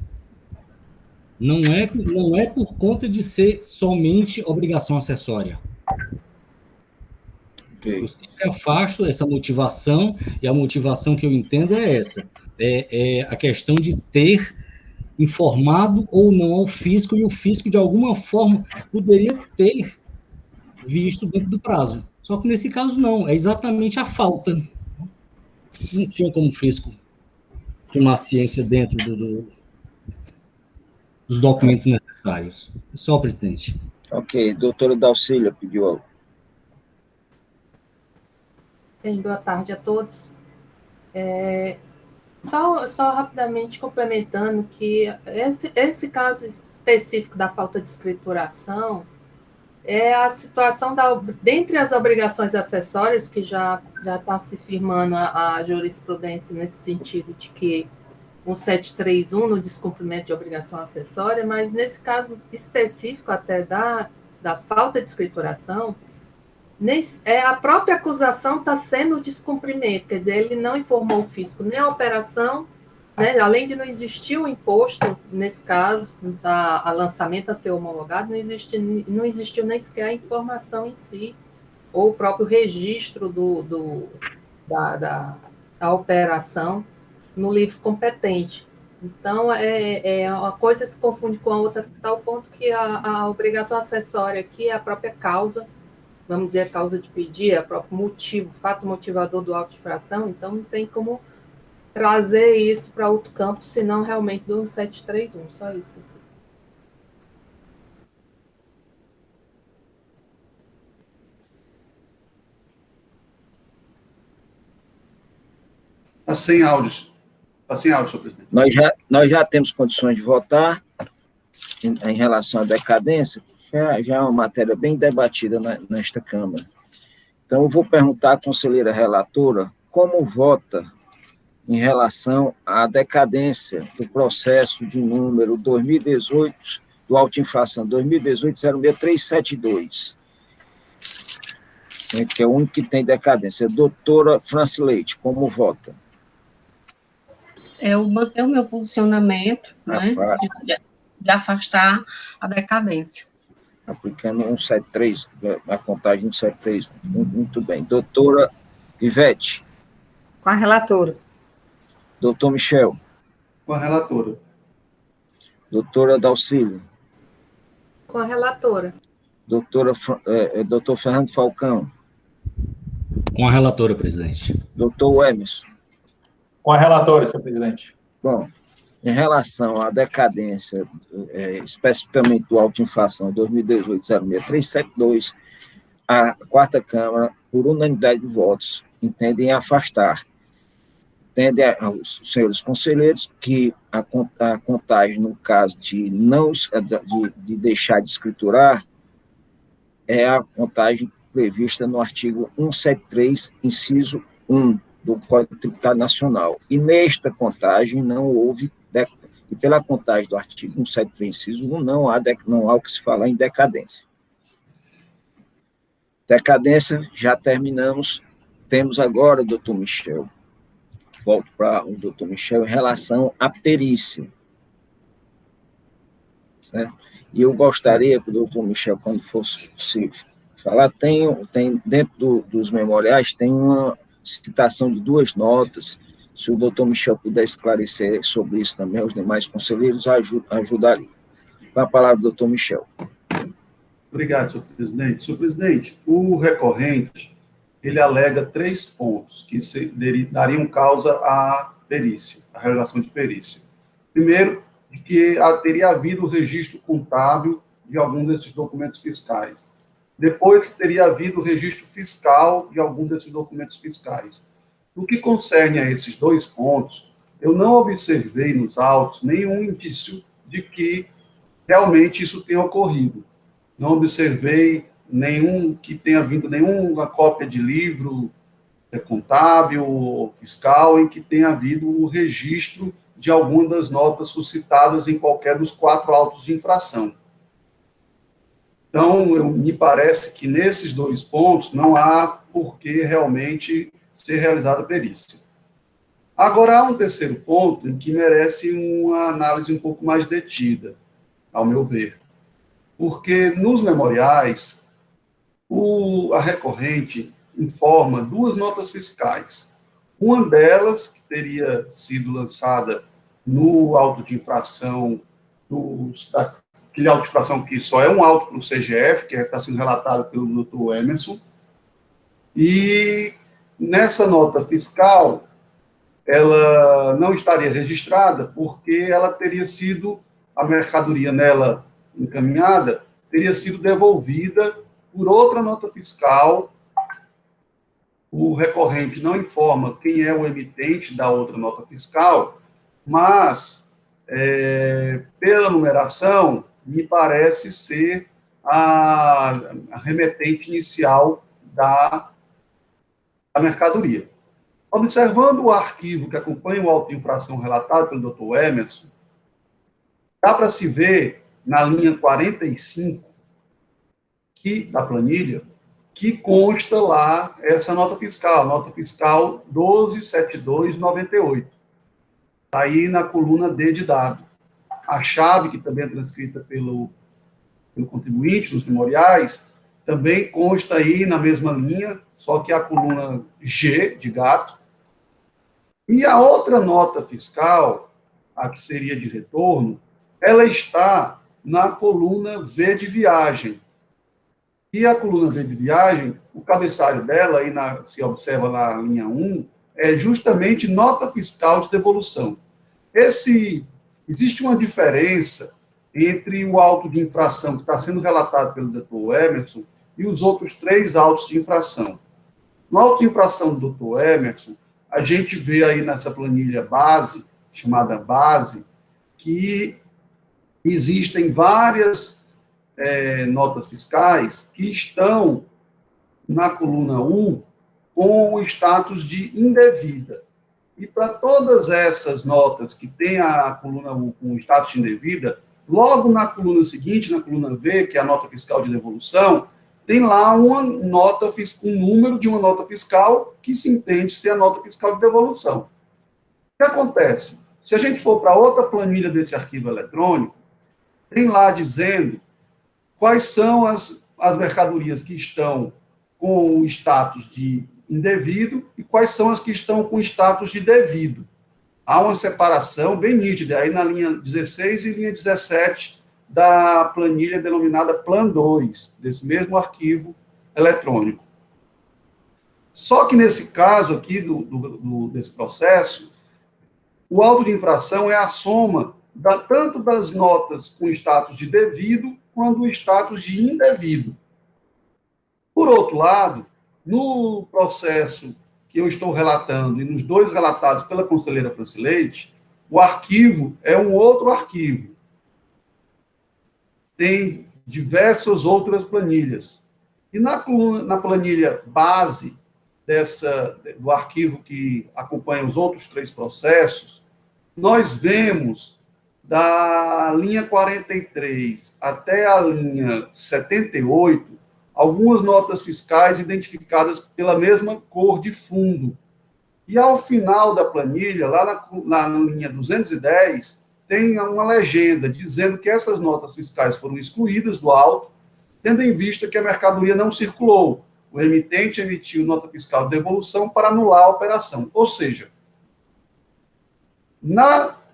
Não é por conta de ser somente obrigação acessória. Okay. Eu sempre afasto essa motivação, e a motivação que eu entendo é essa, é a questão de ter informado ou não ao fisco, e o fisco, de alguma forma, poderia ter visto dentro do prazo. Só que, nesse caso, não, é exatamente a falta. Não tinha como o fisco tomar ciência dentro dos documentos necessários. Só, presidente. Ok, doutora Dalcília pediu algo. Bem, boa tarde a todos. Só rapidamente complementando que esse caso específico da falta de escrituração é a situação dentre as obrigações acessórias, que já está se firmando a jurisprudência nesse sentido de que 1731 no descumprimento de obrigação acessória, mas nesse caso específico até da falta de escrituração, a própria acusação está sendo descumprimento, quer dizer, ele não informou o fisco nem a operação, né, além de não existir o imposto, nesse caso, a lançamento a ser homologado, não existiu nem sequer a informação em si, ou o próprio registro da operação no livro competente. Então, uma coisa se confunde com a outra, a tal ponto que a obrigação acessória aqui é a própria causa, vamos dizer, a causa de pedir, é o próprio motivo, fato motivador do auto de infração, então não tem como trazer isso para outro campo, senão realmente do 1731, só isso. Está sem áudio. Está sem áudio, senhor presidente. Nós já temos condições de votar em relação à decadência, já é uma matéria bem debatida nesta Câmara. Então, eu vou perguntar à conselheira relatora como vota em relação à decadência do processo de número 2018, do auto-infração 2018-06372, que é o único que tem decadência. Doutora Francileite, como vota? Eu manter o meu posicionamento, né, de afastar a decadência. Aplicando 173, a contagem 173. Muito bem. Doutora Ivete. Com a relatora. Doutor Michel. Com a relatora. Doutora Dalcílio. Com a relatora. Doutor Fernando Falcão. Com a relatora, presidente. Doutor Emerson. Com a relatora, senhor presidente. Bom, em relação à decadência, especificamente do auto de infração 2018-06372, a quarta Câmara, por unanimidade de votos, entendem afastar. Entendem os senhores conselheiros que a contagem, no caso de deixar de escriturar, é a contagem prevista no artigo 173, inciso 1 do Código Tributário Nacional. E nesta contagem não houve, e pela contagem do artigo 173, inciso 1, não há o que se falar em decadência. Decadência, já terminamos. Temos agora, doutor Michel, volto para o doutor Michel, em relação à perícia. Certo? E eu gostaria que o doutor Michel, quando fosse falar, tem dentro dos memoriais, tem uma citação de 2 notas. Se o doutor Michel puder esclarecer sobre isso também, os demais conselheiros ajudariam. Com a palavra, doutor Michel. Obrigado, senhor presidente. Senhor presidente, o recorrente, ele alega 3 pontos que dariam causa à perícia, à realização de perícia. Primeiro, que teria havido o registro contábil de algum desses documentos fiscais. Depois, teria havido o registro fiscal de algum desses documentos fiscais. No que concerne a esses 2 pontos, eu não observei nos autos nenhum indício de que realmente isso tenha ocorrido. Não observei que tenha vindo nenhuma cópia de livro contábil ou fiscal em que tenha havido o registro de alguma das notas suscitadas em qualquer dos 4 autos de infração. Então, me parece que nesses 2 pontos não há por que realmente ser realizada a perícia. Agora, há um terceiro ponto em que merece uma análise um pouco mais detida, ao meu ver. Porque nos memoriais, a recorrente informa 2 notas fiscais. Uma delas, que teria sido lançada no auto de infração, aquele auto de infração que só é um auto para o CGF, que está sendo relatado pelo doutor Emerson, e nessa nota fiscal, ela não estaria registrada porque ela teria sido, a mercadoria nela encaminhada, teria sido devolvida por outra nota fiscal. O recorrente não informa quem é o emitente da outra nota fiscal, mas, pela numeração, me parece ser a remetente inicial da mercadoria. Observando o arquivo que acompanha o auto de infração relatado pelo Dr. Emerson, dá para se ver, na linha 45 da planilha, que consta lá essa nota fiscal 127298. Está aí na coluna D de dado. A chave, que também é transcrita pelo contribuinte nos memoriais, também consta aí na mesma linha, só que a coluna G de gato. E a outra nota fiscal, a que seria de retorno, ela está na coluna V de viagem. E a coluna V de viagem, o cabeçalho dela, aí se observa na linha 1, é justamente nota fiscal de devolução. Existe uma diferença entre o auto de infração que está sendo relatado pelo Dr. Emerson e os outros 3 autos de infração. No auto de infração do Dr. Emerson, a gente vê aí nessa planilha base, chamada base, que existem várias notas fiscais que estão na coluna U com o status de indevida. E para todas essas notas que têm a coluna U com o status de indevida, logo na coluna seguinte, na coluna V, que é a nota fiscal de devolução, tem lá um número de uma nota fiscal que se entende ser a nota fiscal de devolução. O que acontece? Se a gente for para outra planilha desse arquivo eletrônico, tem lá dizendo quais são as mercadorias que estão com o status de indevido e quais são as que estão com status de devido. Há uma separação bem nítida, aí na linha 16 e linha 17 da planilha denominada Plan 2, desse mesmo arquivo eletrônico. Só que nesse caso aqui desse processo, o auto de infração é a soma tanto das notas com status de devido quanto do status de indevido. Por outro lado, no processo que eu estou relatando e nos dois relatados pela conselheira Francileide, o arquivo é um outro arquivo. Tem diversas outras planilhas. E na planilha base do arquivo que acompanha os outros 3 processos, nós vemos da linha 43 até a linha 78, algumas notas fiscais identificadas pela mesma cor de fundo. E ao final da planilha, lá na linha 210, tem uma legenda dizendo que essas notas fiscais foram excluídas do auto, tendo em vista que a mercadoria não circulou. O emitente emitiu nota fiscal de devolução para anular a operação. Ou seja,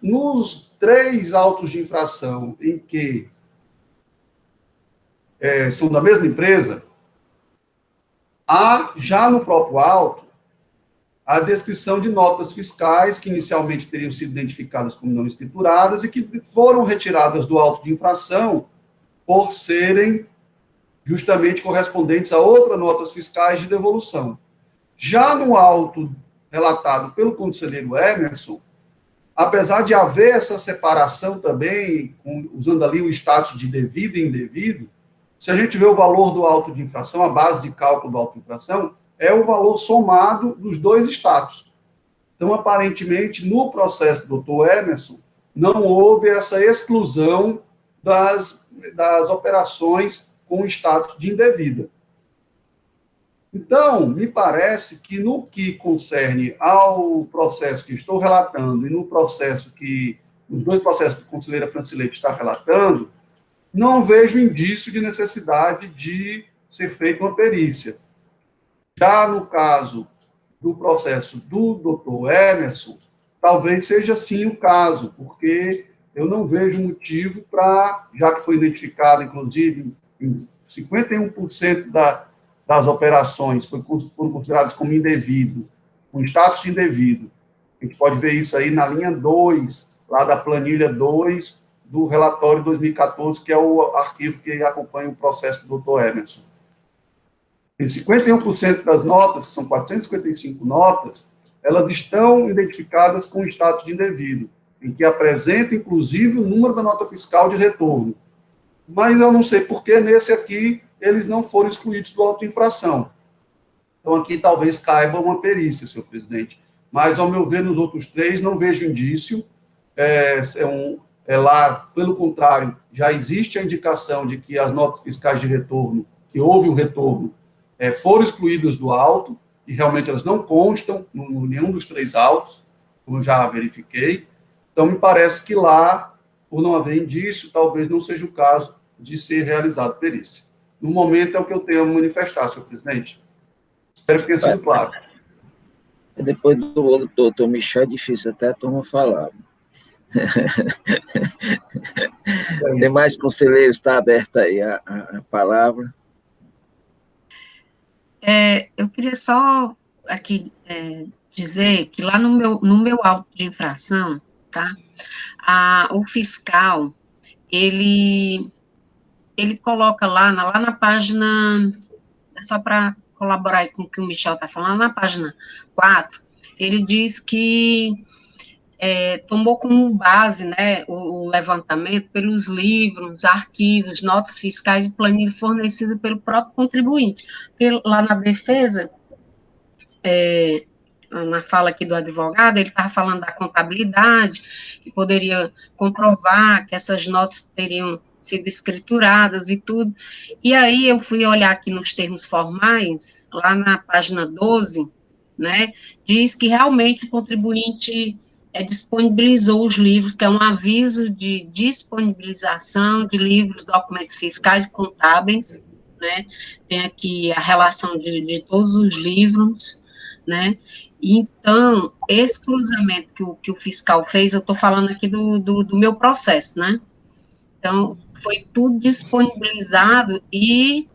nos 3 autos de infração em que são da mesma empresa, há já no próprio auto a descrição de notas fiscais que inicialmente teriam sido identificadas como não escrituradas e que foram retiradas do auto de infração por serem justamente correspondentes a outras notas fiscais de devolução. Já no auto relatado pelo conselheiro Emerson, apesar de haver essa separação também, usando ali o status de devido e indevido, se a gente vê o valor do auto de infração, a base de cálculo do auto de infração, é o valor somado dos 2 status. Então, aparentemente, no processo do doutor Emerson, não houve essa exclusão das operações com status de indevida. Então, me parece que no que concerne ao processo que estou relatando e no processo os 2 processos que a conselheira Francileide está relatando, não vejo indício de necessidade de ser feita uma perícia. Já no caso do processo do doutor Emerson, talvez seja sim o caso, porque eu não vejo motivo para, já que foi identificado, inclusive, em 51% das operações foram consideradas como indevido, com status de indevido. A gente pode ver isso aí na linha 2, lá da planilha 2, do relatório 2014, que é o arquivo que acompanha o processo do Dr. Emerson. Em 51% das notas, que são 455 notas, elas estão identificadas com status de indevido, em que apresenta, inclusive, o número da nota fiscal de retorno. Mas eu não sei por que nesse aqui eles não foram excluídos do auto de infração. Então, aqui talvez caiba uma perícia, senhor presidente. Mas, ao meu ver, nos outros 3, não vejo indício. Lá, pelo contrário, já existe a indicação de que as notas fiscais de retorno, que houve um retorno, foram excluídas do auto, e realmente elas não constam em nenhum dos 3 autos, como eu já verifiquei. Então, me parece que lá, por não haver indício, talvez não seja o caso de ser realizado perícia. No momento, é o que eu tenho a manifestar, senhor presidente. Espero que tenha sido claro. Depois do doutor Michel, é difícil até a turma falar. Tem mais conselheiros, está aberta aí a palavra. Eu queria só aqui dizer que lá no meu auto de infração, tá? O fiscal, ele coloca lá na página, só para colaborar aí com o que o Michel está falando, na página 4, ele diz que tomou como base, né, o levantamento pelos livros, arquivos, notas fiscais e planilha fornecida pelo próprio contribuinte. Porque lá na defesa, na fala aqui do advogado, ele estava falando da contabilidade, que poderia comprovar que essas notas teriam sido escrituradas e tudo. E aí eu fui olhar aqui nos termos formais, lá na página 12, né, diz que realmente o contribuinte disponibilizou os livros, que é um aviso de disponibilização de livros, documentos fiscais e contábeis, né? Tem aqui a relação de todos os livros, né? Então, esse cruzamento que o fiscal fez, eu estou falando aqui do meu processo, né? Então, foi tudo disponibilizado e,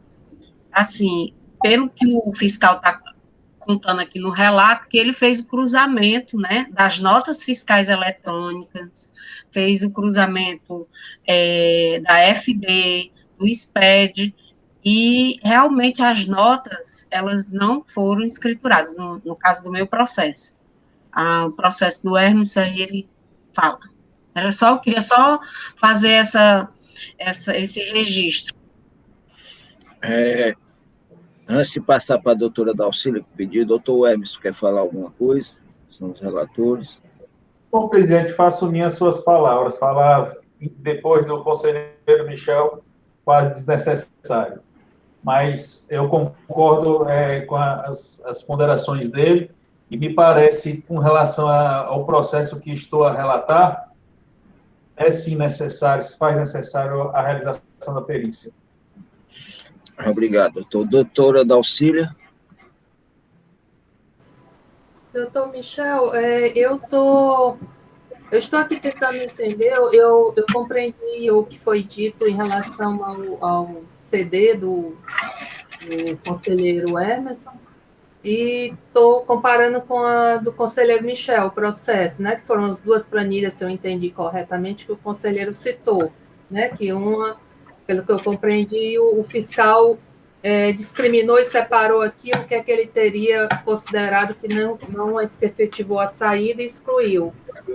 assim, pelo que o fiscal está contando aqui no relato, que ele fez o cruzamento, né, das notas fiscais eletrônicas, fez o cruzamento da FD, do SPED, e realmente as notas, elas não foram escrituradas, no caso do meu processo. O processo do Hermes, aí ele fala. Eu queria só fazer esse registro. Antes de passar para a doutora Dalcília, que pediu, doutor Emerson, quer falar alguma coisa? São os relatores. Bom, presidente, faço minhas suas palavras. Falar depois do conselheiro Michel, quase desnecessário. Mas eu concordo com as ponderações dele e me parece, com relação ao processo que estou a relatar, é sim necessário, se faz necessário a realização da perícia. Obrigado, doutor. Doutora Dalcília. Doutor Michel, eu estou aqui tentando entender, eu compreendi o que foi dito em relação ao CD do conselheiro Emerson, e estou comparando com a do conselheiro Michel, o processo, né, que foram as duas planilhas, se eu entendi corretamente, que o conselheiro citou, né, que uma, pelo que eu compreendi, o fiscal discriminou e separou aquilo que é que ele teria considerado que não se efetivou a saída e excluiu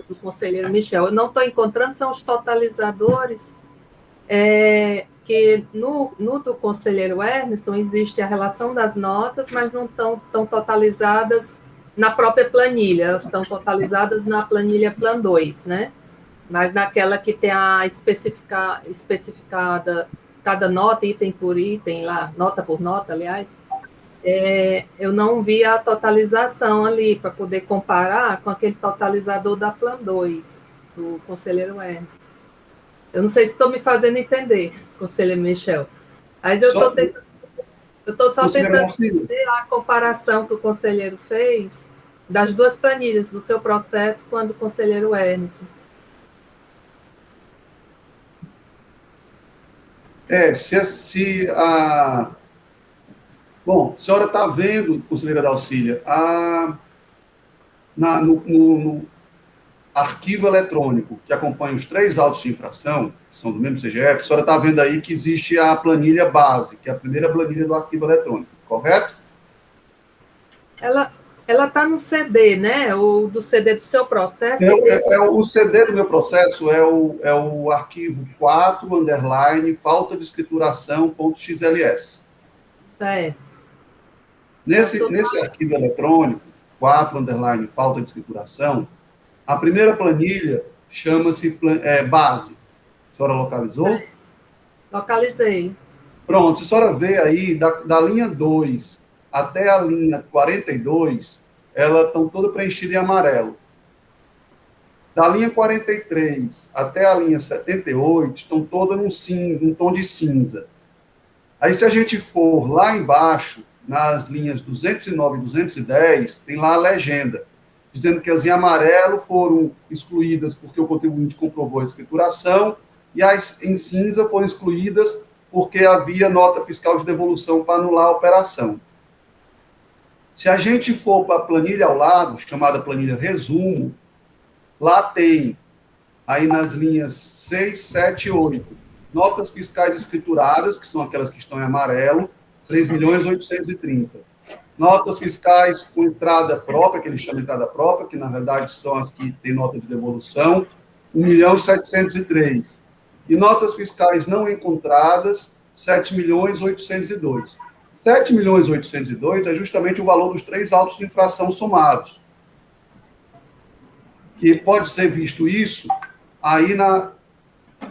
do conselheiro Michel. Eu não estou encontrando, são os totalizadores, que no do conselheiro Emerson existe a relação das notas, mas não estão totalizadas na própria planilha, elas estão totalizadas na planilha Plan 2, né? Mas naquela que tem a especificada cada nota, item por item, lá, nota por nota, aliás, eu não vi a totalização ali, para poder comparar com aquele totalizador da Plan 2, do conselheiro Emerson. Eu não sei se estou me fazendo entender, conselheiro Michel. Mas eu estou só tentando entender a comparação que o conselheiro fez das duas planilhas, do seu processo com a do conselheiro Emerson. Bom, a senhora está vendo, conselheira Dalcília, no arquivo eletrônico que acompanha os 3 autos de infração, que são do mesmo CGF, a senhora está vendo aí que existe a planilha base, que é a primeira planilha do arquivo eletrônico, correto? Ela está no CD, né? O do CD do seu processo. O CD do meu processo é o arquivo 4, falta de escrituração.xls. Certo. Nesse arquivo eletrônico, 4, falta de escrituração, a primeira planilha chama-se base. A senhora localizou? Localizei. Pronto, a senhora vê aí, da linha 2 até a linha 42, elas estão todas preenchidas em amarelo. Da linha 43 até a linha 78, estão todas num tom de cinza. Aí, se a gente for lá embaixo, nas linhas 209 e 210, tem lá a legenda, dizendo que as em amarelo foram excluídas porque o contribuinte comprovou a escrituração, e as em cinza foram excluídas porque havia nota fiscal de devolução para anular a operação. Se a gente for para a planilha ao lado, chamada planilha resumo, lá tem, aí nas linhas 6, 7 e 8, notas fiscais escrituradas, que são aquelas que estão em amarelo, 3.830. Notas fiscais com entrada própria, que eles chamam de entrada própria, que na verdade são as que têm nota de devolução, 1.703. E notas fiscais não encontradas, 7.802. 7.802 é justamente o valor dos 3 autos de infração somados. Que pode ser visto isso aí na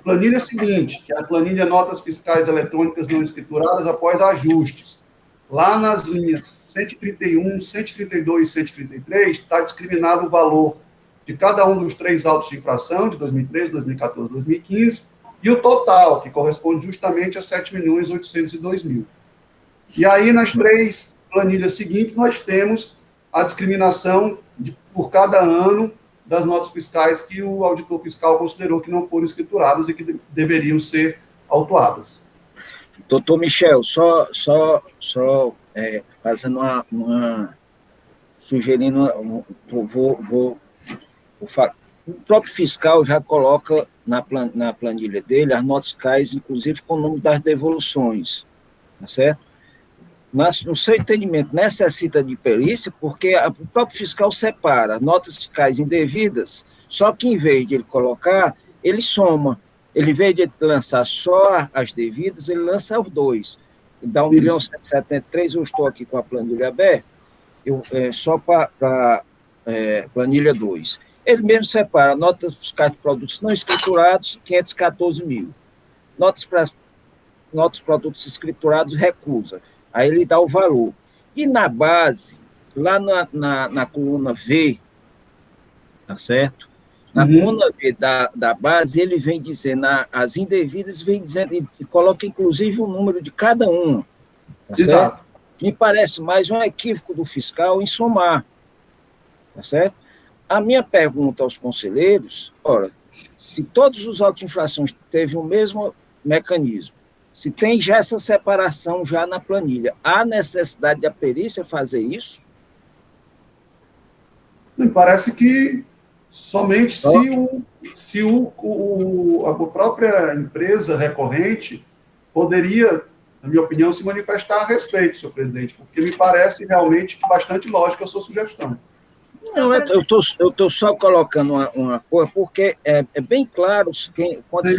planilha seguinte, que é a planilha notas fiscais eletrônicas não escrituradas após ajustes. Lá nas linhas 131, 132 e 133, está discriminado o valor de cada um dos 3 autos de infração, de 2013, 2014, 2015, e o total, que corresponde justamente a 7.802.000. E aí, nas 3 planilhas seguintes, nós temos a discriminação por cada ano das notas fiscais que o auditor fiscal considerou que não foram escrituradas e que deveriam ser autuadas. Doutor Michel, só fazendo sugerindo, vou falar. O próprio fiscal já coloca na planilha dele as notas fiscais, inclusive com o número das devoluções, tá certo? No seu entendimento, necessita de perícia, porque o próprio fiscal separa notas fiscais indevidas, só que em vez de ele colocar, ele soma. Ele, em vez de lançar só as devidas, ele lança os 2. Dá 1.173.000, eu estou aqui com a planilha aberta, só para planilha 2. Ele mesmo separa notas fiscais de produtos não escriturados, 514.000. Notas produtos escriturados, recusa. Aí ele dá o valor. E na base, lá na coluna V, tá certo? Na coluna V da base, ele vem dizendo, as indevidas, vem dizendo, e coloca inclusive o número de cada uma. Tá Exato. Certo? Me parece mais um equívoco do fiscal em somar. Tá certo? A minha pergunta aos conselheiros, ora, se todos os autos de infração teve o mesmo mecanismo, se tem já essa separação já na planilha, há necessidade da perícia fazer isso? Me parece que somente se a própria empresa recorrente poderia, na minha opinião, se manifestar a respeito, senhor presidente, porque me parece realmente bastante lógica a sua sugestão. Não, eu estou só colocando uma coisa, porque é bem claro quando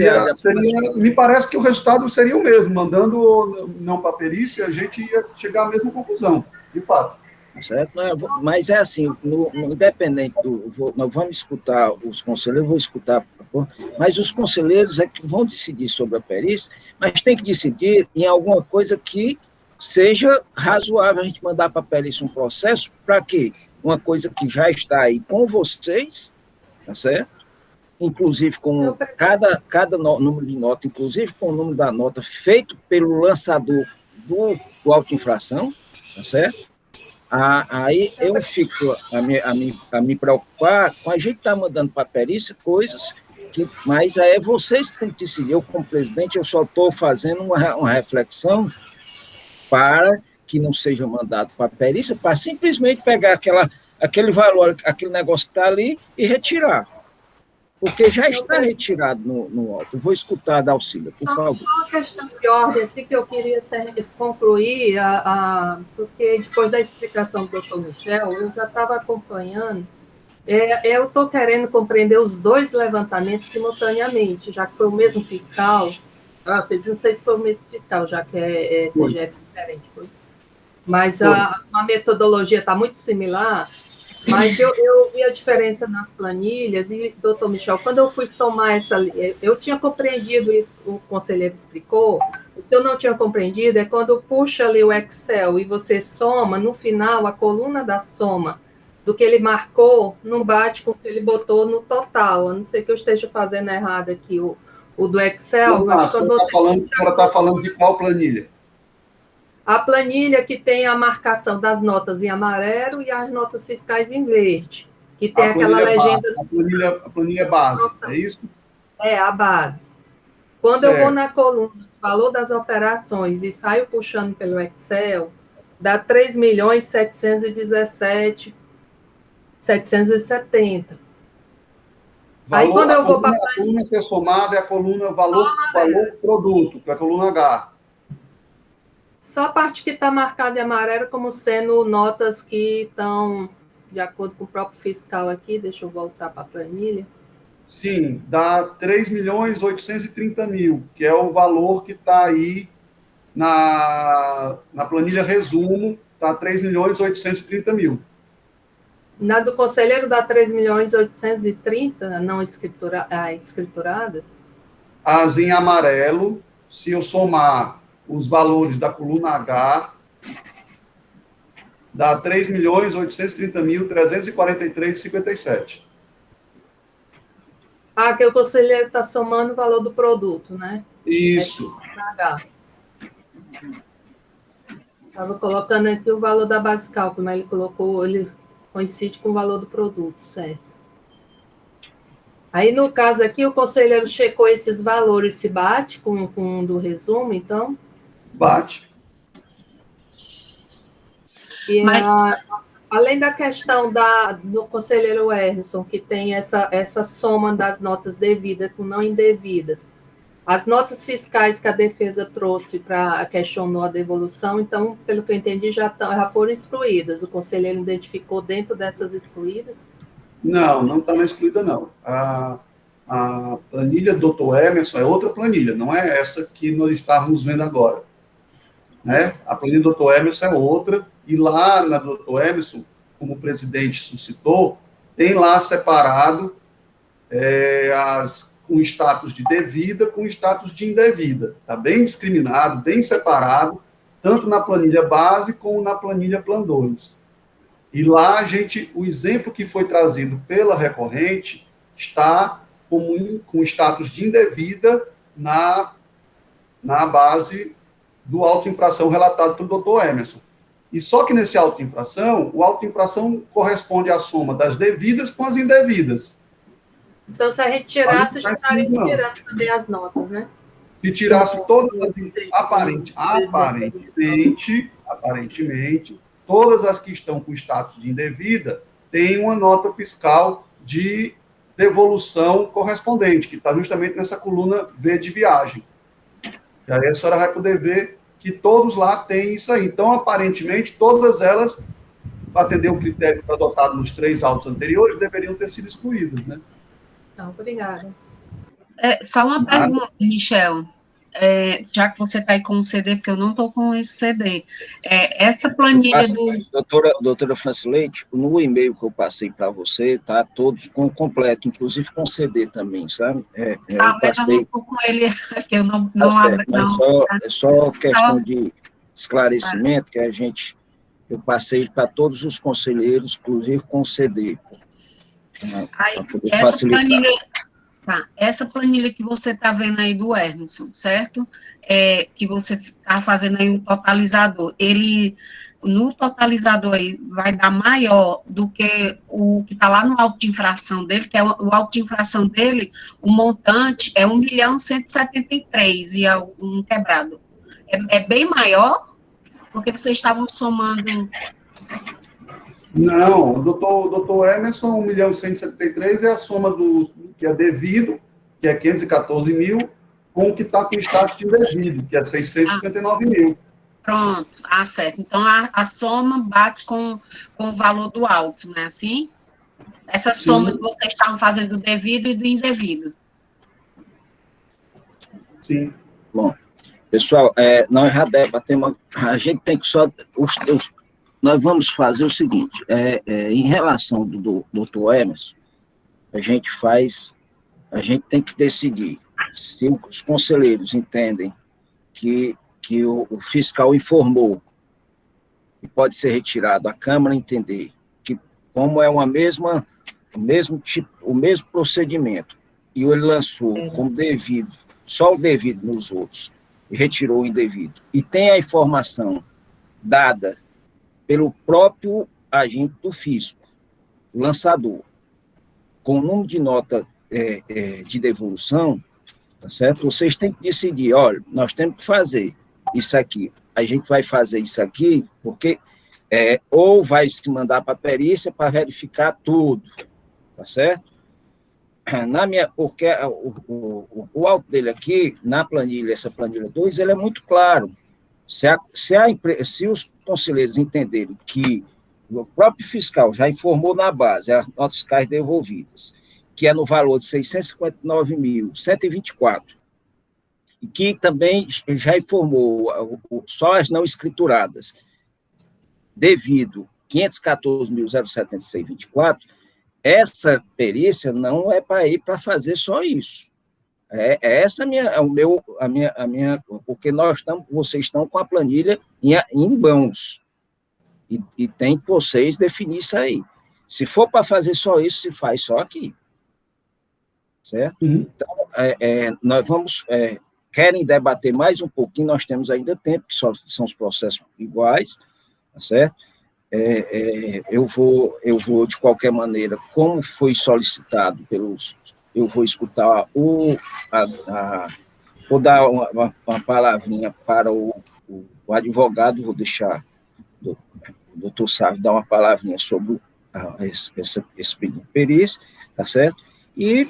me parece que o resultado seria o mesmo, mandando não para a perícia, a gente ia chegar à mesma conclusão, de fato. Certo? Mas é assim, independente nós vamos escutar os conselheiros, vou escutar, mas os conselheiros é que vão decidir sobre a perícia, mas tem que decidir em alguma coisa que seja razoável a gente mandar para a perícia um processo, para quê? Uma coisa que já está aí com vocês, tá certo? Inclusive com cada número de nota, inclusive com o número da nota feito pelo lançador do auto-infração, tá certo? Aí eu fico a me preocupar com a gente estar mandando para a perícia coisas que, mas aí é vocês que têm que decidir. Eu, como presidente, eu só estou fazendo uma reflexão para que não seja mandado para a perícia, para simplesmente pegar aquele valor, aquele negócio que está ali e retirar. Porque já está retirado no auto. Vou escutar, Dalcília, por favor. Só uma questão de ordem, assim, que eu queria concluir, porque depois da explicação do doutor Michel, eu já estava acompanhando, eu estou querendo compreender os 2 levantamentos simultaneamente, já que foi o mesmo fiscal, não sei se foi o mesmo fiscal, já que é CGF diferente, foi? Mas a metodologia está muito similar. Mas eu vi a diferença nas planilhas e, doutor Michel, quando eu fui tomar eu tinha compreendido isso, o conselheiro explicou, o que eu não tinha compreendido é quando puxa ali o Excel e você soma, no final, a coluna da soma do que ele marcou não bate com o que ele botou no total, a não ser que eu esteja fazendo errado aqui o do Excel. A senhora está falando de qual planilha? A planilha que tem a marcação das notas em amarelo e as notas fiscais em verde, que tem aquela legenda... A planilha base, é isso? É, a base. Quando eu vou na coluna, valor das operações, e saio puxando pelo Excel, dá 3.717.770. Aí, quando eu vou para a coluna ser somada é a coluna valor produto, que é a coluna H. Só a parte que está marcada em amarelo como sendo notas que estão de acordo com o próprio fiscal aqui. Deixa eu voltar para a planilha. Sim, dá 3.830.000, que é o valor que está aí na planilha resumo, está 3.830.000. Na do conselheiro dá 3.830.000 não escrituradas? As em amarelo, se eu somar os valores da coluna H, dá 3.830.343,57. Que o conselheiro está somando o valor do produto, né? Isso. Estava colocando aqui o valor da base de cálculo, mas ele colocou, ele coincide com o valor do produto, certo? Aí, no caso aqui, o conselheiro checou esses valores, se bate com o do resumo, então? Bate. E além da questão do conselheiro Emerson, que tem essa soma das notas devidas com não indevidas, as notas fiscais que a defesa trouxe questionou a devolução, então, pelo que eu entendi, já foram excluídas. O conselheiro identificou dentro dessas excluídas? Não está na excluída, não. A planilha do Dr. Emerson é outra planilha, não é essa que nós estávamos vendo agora. Né? A planilha do Dr. Emerson é outra, e lá na do Dr. Emerson, como o presidente suscitou, tem lá separado com status de devida com status de indevida. Está bem discriminado, bem separado, tanto na planilha base como na planilha Plan 2. E lá, o exemplo que foi trazido pela recorrente está com status de indevida na base do auto-infração relatado pelo Dr. Emerson. E só que nesse auto-infração, o auto-infração corresponde à soma das devidas com as indevidas. Então, se a gente tirasse, já estaria tirando também as notas, né? Se tirasse todas as... Aparentemente, todas as que estão com status de indevida têm uma nota fiscal de devolução correspondente, que está justamente nessa coluna V de viagem. E aí a senhora vai poder ver que todos lá têm isso aí. Então, aparentemente, todas elas, para atender o critério que foi adotado nos 3 autos anteriores, deveriam ter sido excluídas, né? Não, obrigada. Só uma pergunta, Michel. Já que você está aí com o CD, porque eu não estou com esse CD. Essa planilha Doutora Francileite, no e-mail que eu passei para você, está todos completo, inclusive com CD também, sabe? Mas eu não estou com ele, que eu não abro. É só questão de esclarecimento que eu passei para todos os conselheiros, inclusive com CD. Essa planilha que você está vendo aí do Emerson, certo? Que você está fazendo aí o totalizador, no totalizador aí, vai dar maior do que o que está lá no auto de infração dele, que é o auto de infração dele, o montante é 1.173.000 e é um quebrado. É bem maior, porque vocês estavam somando... Não, o doutor Emerson, 1.173.000 é a soma do que é devido, que é 514 mil, com o que está com o status de indevido, que é 659 mil. Pronto, certo. Então, a soma bate com o valor do alto, não é assim? Essa soma que vocês estavam fazendo do devido e do indevido. Sim. Bom, pessoal, nós já debatemos, a gente tem que só... Nós vamos fazer o seguinte, em relação do Dr. Emerson, a gente tem que decidir se os conselheiros entendem que o fiscal informou que pode ser retirado, a Câmara entender que, como é o mesmo procedimento, e ele lançou como devido, só o devido nos outros, e retirou o indevido, e tem a informação dada pelo próprio agente do fisco, lançador, com o número de nota de devolução, tá certo? Vocês têm que decidir, olha, nós temos que fazer isso aqui, a gente vai fazer isso aqui, porque ou vai se mandar para a perícia para verificar tudo, tá certo? Porque o auto dele aqui, na planilha, essa planilha 2, ele é muito claro. Se os conselheiros entenderem que o próprio fiscal já informou na base, as notas fiscais devolvidas, que é no valor de 659.124, e que também já informou só as não escrituradas, devido 514.076,24, essa perícia não é para ir para fazer só isso. Essa porque vocês estão com a planilha em mãos, e tem que vocês definir isso aí. Se for para fazer só isso, se faz só aqui. certo? Então, nós vamos... querem debater mais um pouquinho, nós temos ainda tempo, que são os processos iguais, tá certo? Eu vou, de qualquer maneira, como foi solicitado eu vou escutar vou dar uma palavrinha para o advogado, vou deixar o doutor Sávio dar uma palavrinha sobre esse pedido de perícia, tá certo? E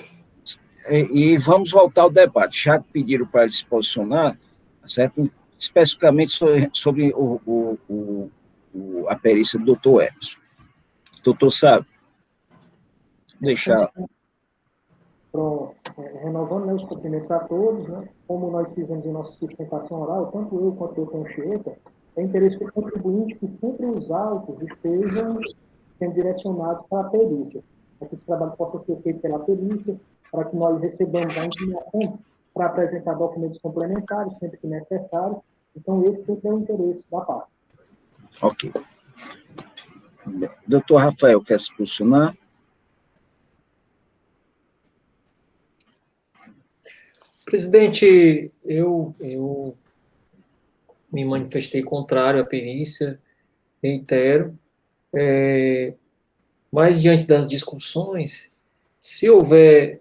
vamos voltar ao debate. Já pediram para ele se posicionar, tá certo? Especificamente sobre a perícia do doutor Emerson. Doutor Sávio, deixar... Pronto. Renovando, né, os cumprimentos a todos, né? Como nós fizemos em nossa sustentação oral, tanto eu quanto o doutor Anchieta, é interesse do contribuinte que sempre os autos estejam sendo direcionados para a perícia, para que esse trabalho possa ser feito pela perícia, para que nós recebamos a informação para apresentar documentos complementares, sempre que necessário. Então, esse sempre é o interesse da parte. Ok. Doutor Rafael, quer se posicionar? Presidente, eu me manifestei contrário à perícia, reitero, mas diante das discussões, se houver,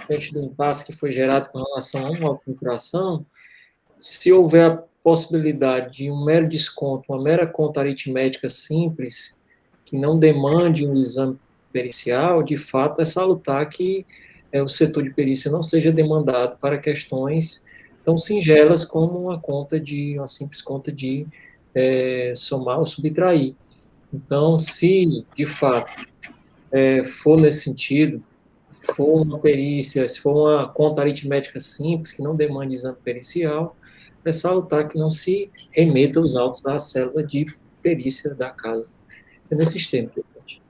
diante do impasse que foi gerado com relação a uma auto-infração, se houver a possibilidade de um mero desconto, uma mera conta aritmética simples, que não demande um exame pericial, de fato é salutar que o setor de perícia não seja demandado para questões tão singelas como uma simples conta de somar ou subtrair. Então, se, de fato, for nesse sentido, se for uma perícia, se for uma conta aritmética simples, que não demande exame pericial, é salutar que não se remeta os autos da célula de perícia da casa. É nesses termos, presidente.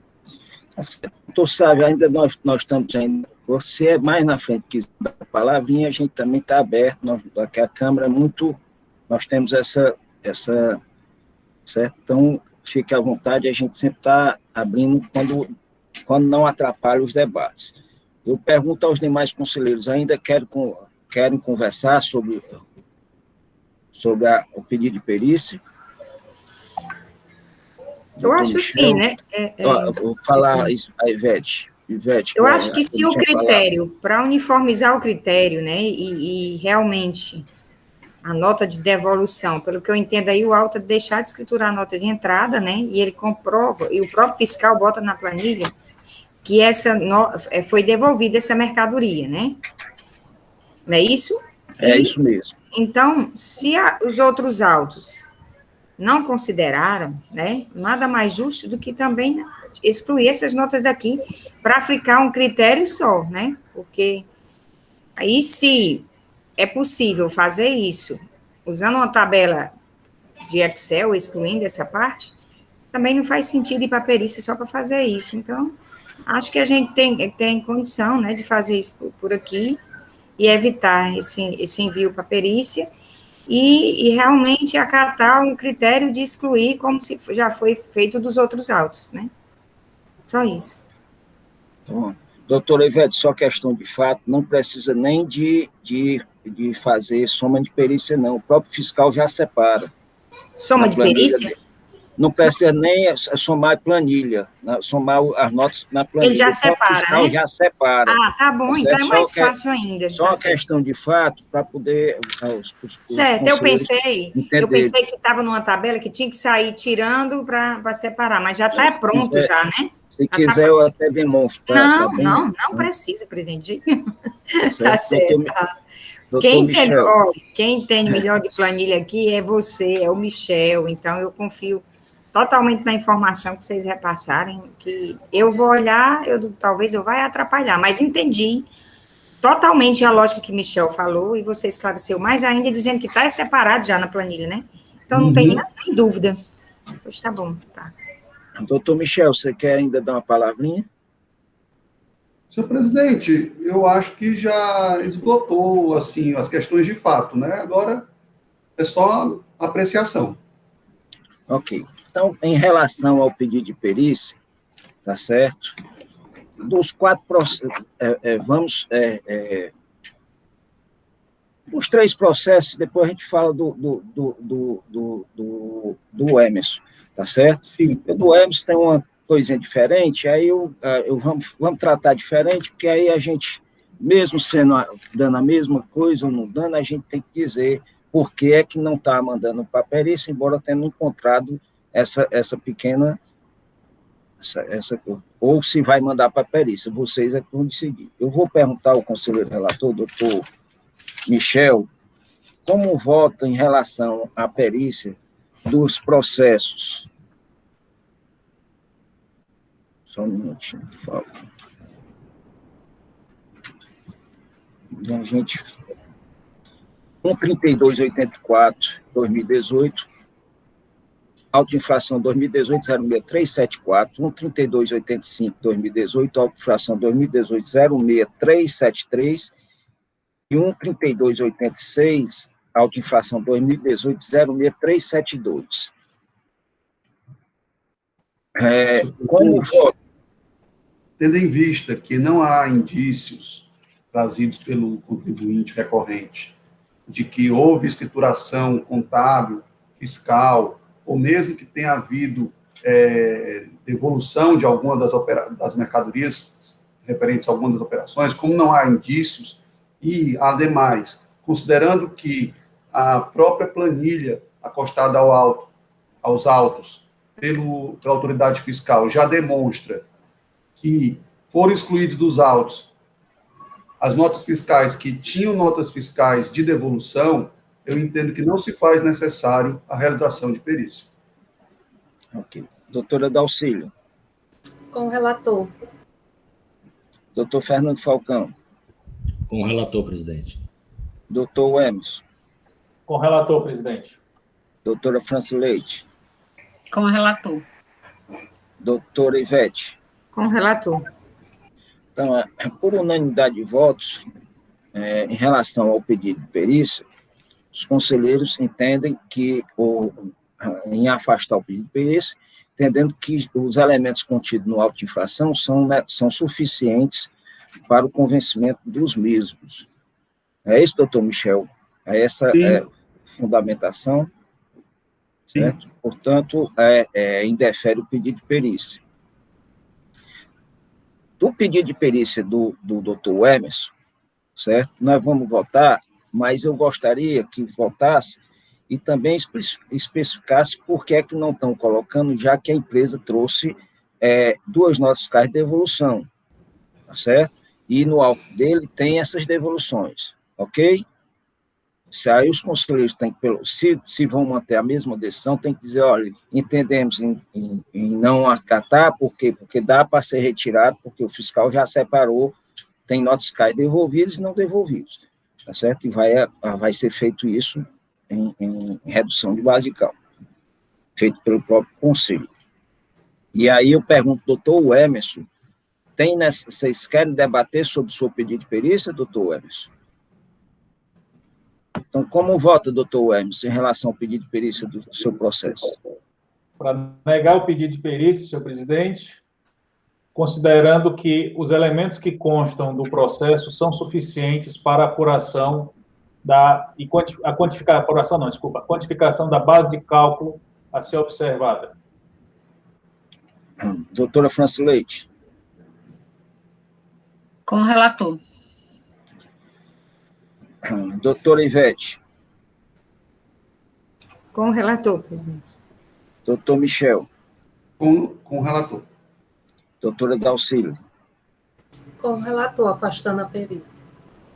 Doutor Sávio, ainda nós estamos ainda... Se é mais na frente quiser dar a palavrinha, a gente também está aberto, aqui a Câmara é muito... Nós temos essa certo? Então, fique à vontade, a gente sempre está abrindo quando não atrapalha os debates. Eu pergunto aos demais conselheiros, ainda querem conversar sobre o pedido de perícia? Eu acho sim, né? Vou falar isso a Ivete. Eu acho que se o critério, para uniformizar o critério, né, e realmente a nota de devolução, pelo que eu entendo aí, o auto deixar de escriturar a nota de entrada, né, e ele comprova, e o próprio fiscal bota na planilha que foi devolvida essa mercadoria, né? Não é isso? É isso mesmo. Então, se os outros autos não consideraram, né, nada mais justo do que também excluir essas notas daqui para ficar um critério só, né? Porque aí, se é possível fazer isso usando uma tabela de Excel, excluindo essa parte, também não faz sentido ir para a perícia só para fazer isso. Então, acho que a gente tem condição, né, de fazer isso por aqui e evitar esse envio para a perícia e realmente acatar um critério de excluir como se já foi feito dos outros autos, né? Só isso. Bom, doutora Ivete, só questão de fato, não precisa nem de fazer soma de perícia, não. O próprio fiscal já separa. Soma de perícia? Não precisa nem somar planilha, somar as notas na planilha. Ele já separa, fiscal, né? já separa. Ah, tá bom, então é mais fácil ainda. Só uma questão de fato, para poder... Certo, eu pensei que estava numa tabela que tinha que sair tirando para separar, mas já está pronto já, né? Se quiser, eu até demonstro. Não precisa, presidente. Tá certo. Quem entende melhor de planilha aqui é você, é o Michel, então eu confio totalmente na informação que vocês repassarem, que eu vou olhar, talvez eu vá atrapalhar, mas entendi totalmente a lógica que Michel falou, e você esclareceu mais ainda, dizendo que está separado já na planilha, né? Então não tem nem dúvida. Pois tá bom, tá. Doutor Michel, você quer ainda dar uma palavrinha? Senhor presidente, eu acho que já esgotou, assim, as questões de fato, né? Agora é só apreciação. Ok. Então, em relação ao pedido de perícia, tá certo? dos 4 processos, os 3 processos, depois a gente fala do Emerson, tá certo? Sim. Do Emerson tem uma coisinha diferente, aí vamos tratar diferente, porque aí a gente, mesmo dando a mesma coisa ou não dando, a gente tem que dizer por que é que não está mandando para a perícia, embora tendo encontrado essa pequena, ou se vai mandar para a perícia, vocês é que vão decidir. Eu vou perguntar ao conselheiro relator, doutor Michel, como vota em relação à perícia dos processos. Só um minutinho, por favor. A gente... 13284, 2018, autoinflação 2018, 06374, 13285, 2018, autoinflação 2018, 06373, e 13286, autoinflação 2018, 06372. Como voto? Tendo em vista que não há indícios trazidos pelo contribuinte recorrente de que houve escrituração contábil, fiscal, ou mesmo que tenha havido devolução de alguma das mercadorias referentes a alguma das operações, como não há indícios, e, ademais, considerando que a própria planilha acostada aos autos pela autoridade fiscal já demonstra que foram excluídos dos autos as notas fiscais que tinham notas fiscais de devolução, eu entendo que não se faz necessário a realização de perícia. Ok. Doutora Dalcílio. Com o relator. Doutor Fernando Falcão. Com o relator, presidente. Doutor Emerson. Com o relator, presidente. Doutora Franci Leite. Com o relator. Doutora Ivete. Com o relator. Então, por unanimidade de votos, em relação ao pedido de perícia, os conselheiros entendem que, em afastar o pedido de perícia, entendendo que os elementos contidos no auto de infração são suficientes para o convencimento dos mesmos. É isso, doutor Michel? É essa a fundamentação? Certo? Portanto, indefere o pedido de perícia. Do pedido de perícia do doutor Emerson, certo? Nós vamos votar, mas eu gostaria que votasse e também especificasse por que é que não estão colocando, já que a empresa trouxe 2 notas fiscais de devolução, tá certo? E no auto dele tem essas devoluções, ok? Se aí os conselheiros têm que, se vão manter a mesma decisão, tem que dizer, olha, entendemos em não acatar, por quê? Porque dá para ser retirado, porque o fiscal já separou, tem notas fiscais devolvidas e não devolvidas, tá certo? E vai ser feito isso em redução de base de cálculo, feito pelo próprio conselho. E aí eu pergunto, doutor Emerson, vocês querem debater sobre o seu pedido de perícia, doutor Emerson? Então, como vota, doutor Emerson, em relação ao pedido de perícia do seu processo? Para negar o pedido de perícia, senhor presidente, considerando que os elementos que constam do processo são suficientes para a apuração a quantificação da base de cálculo a ser observada. Doutora Franci Leite. Com o relator. Doutora Ivete. Com o relator, presidente. Doutor Michel. Com o relator. Doutora Dalcílio. Com o relator, afastando a perícia.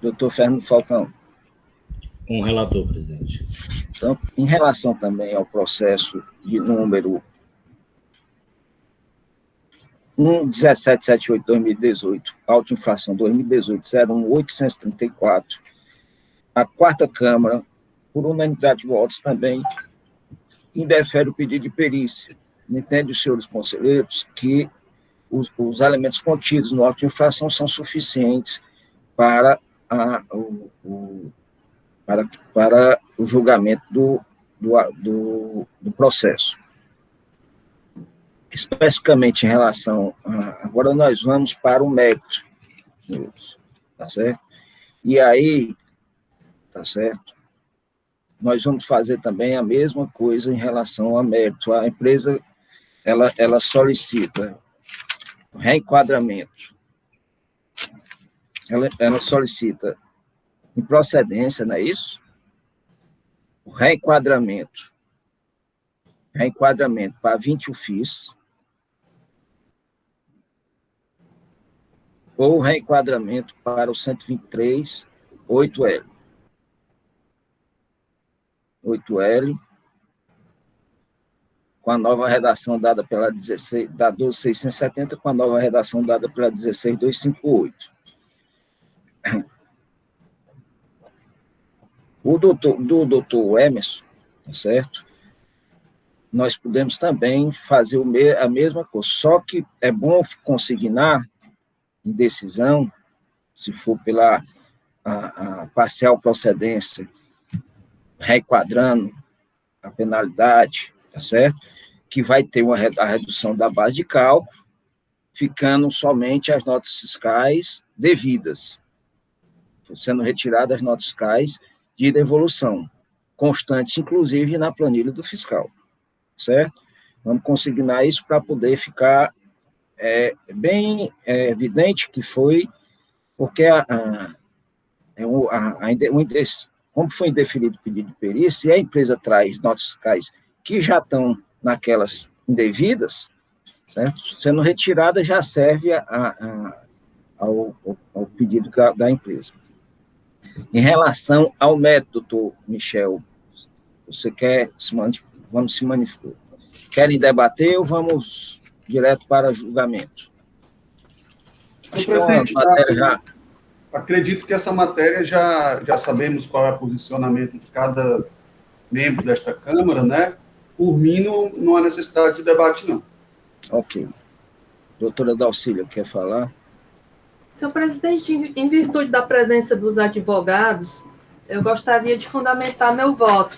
Doutor Fernando Falcão. Com o relator, presidente. Então, em relação também ao processo de número 11778-2018, autoinflação 2018-01834, a 4ª Câmara, por unanimidade de votos também, indefere o pedido de perícia. Entende os senhores conselheiros que os elementos contidos no auto de infração são suficientes para o julgamento do processo. especificamente em relação agora nós vamos para o mérito, tá certo? E aí, tá certo? Nós vamos fazer também a mesma coisa em relação ao mérito. A empresa, ela solicita reenquadramento, ela solicita improcedência, não é isso? O reenquadramento para 20 UFIs, ou reenquadramento para o 123, 8L. 8L, com a nova redação dada pela 12.670, com a nova redação dada pela 16.258. Do doutor Emerson, tá certo? Nós podemos também fazer a mesma coisa, só que é bom consignar em decisão, se for pela a parcial procedência, requadrando a penalidade, tá certo? Que vai ter a redução da base de cálculo, ficando somente as notas fiscais devidas, sendo retiradas as notas fiscais de devolução, constante, inclusive, na planilha do fiscal, certo? Vamos consignar isso para poder ficar bem evidente que foi, porque como foi indeferido o pedido de perícia, e a empresa traz notas fiscais que já estão naquelas indevidas, certo? Sendo retirada já serve ao pedido da empresa. Em relação ao mérito, doutor Michel, você vamos se manifestar. Querem debater ou vamos direto para julgamento? Senhor presidente, acredito que essa matéria já sabemos qual é o posicionamento de cada membro desta Câmara, né? Por mim, não há necessidade de debate, não. Ok. Doutora Dalcília, quer falar? Senhor presidente, em virtude da presença dos advogados, eu gostaria de fundamentar meu voto.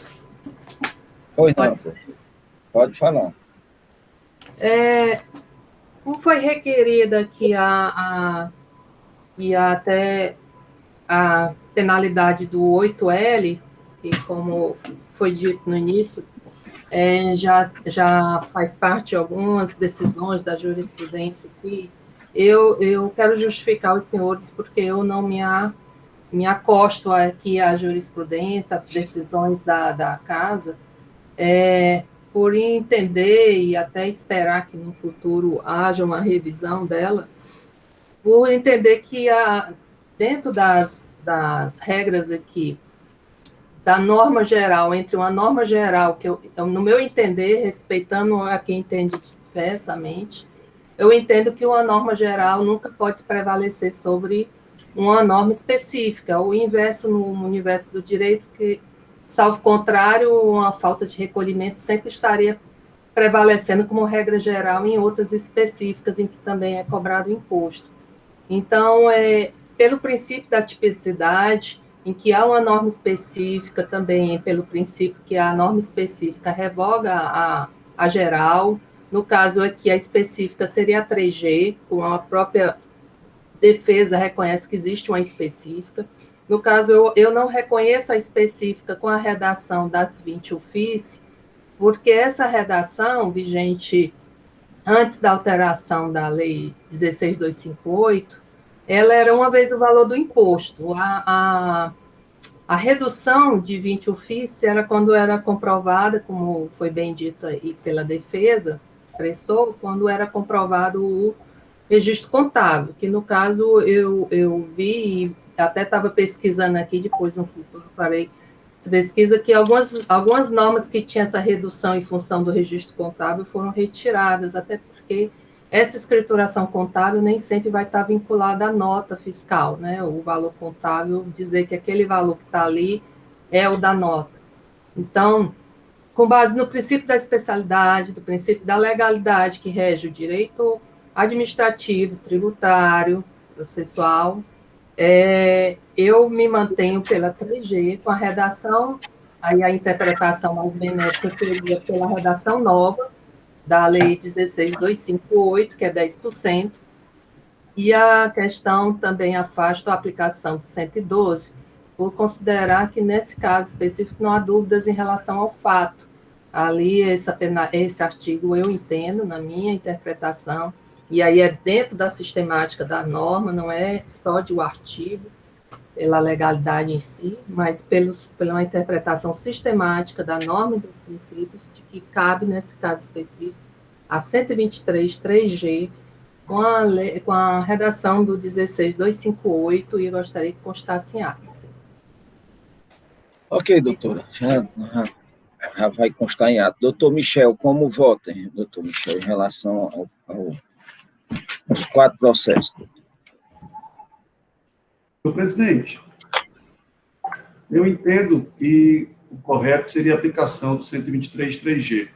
Pois não, pode falar. Como foi requerida aqui até a penalidade do 8L, que, como foi dito no início, já faz parte de algumas decisões da jurisprudência aqui. Eu quero justificar os senhores porque eu não me acosto aqui à jurisprudência, às decisões da casa, por entender e até esperar que no futuro haja uma revisão dela, por entender que dentro das regras aqui, da norma geral, entre uma norma geral, que no meu entender, respeitando a quem entende diversamente, eu entendo que uma norma geral nunca pode prevalecer sobre uma norma específica, o inverso no universo do direito, que, salvo contrário, uma falta de recolhimento sempre estaria prevalecendo como regra geral em outras específicas em que também é cobrado imposto. Então, pelo princípio da tipicidade, em que há uma norma específica, também pelo princípio que a norma específica revoga a geral. No caso aqui, a específica seria a 3G, com a própria defesa reconhece que existe uma específica. No caso, eu não reconheço a específica com a redação das 20 UFIs, porque essa redação, vigente antes da alteração da Lei 16.258, ela era uma vez o valor do imposto. A redução de 20 UFIs era quando era comprovada, como foi bem dito aí pela defesa, expressou, quando era comprovado o registro contábil, que no caso eu vi, e até estava pesquisando aqui, depois no futuro farei essa pesquisa, que algumas normas que tinham essa redução em função do registro contábil foram retiradas, até porque essa escrituração contábil nem sempre vai estar vinculada à nota fiscal, né? O valor contábil, dizer que aquele valor que está ali é o da nota. Então, com base no princípio da especialidade, do princípio da legalidade que rege o direito administrativo, tributário, processual, eu me mantenho pela 3G, com a redação, aí a interpretação mais benéfica seria pela redação nova, da Lei 16.258, que é 10%, e a questão também afasta a aplicação de 112, por considerar que, nesse caso específico, não há dúvidas em relação ao fato. Ali, esse artigo eu entendo, na minha interpretação, e aí é dentro da sistemática da norma, não é só de um artigo, pela legalidade em si, mas pela interpretação sistemática da norma e dos princípios, de que cabe, nesse caso específico, a 123.3G, com a redação do 16.258, e eu gostaria que constasse em ata. Ok, doutora, já vai constar em ato. Doutor Michel, como vota, doutor Michel, em relação aos 4 processos? Senhor presidente, eu entendo que o correto seria a aplicação do 123.3G.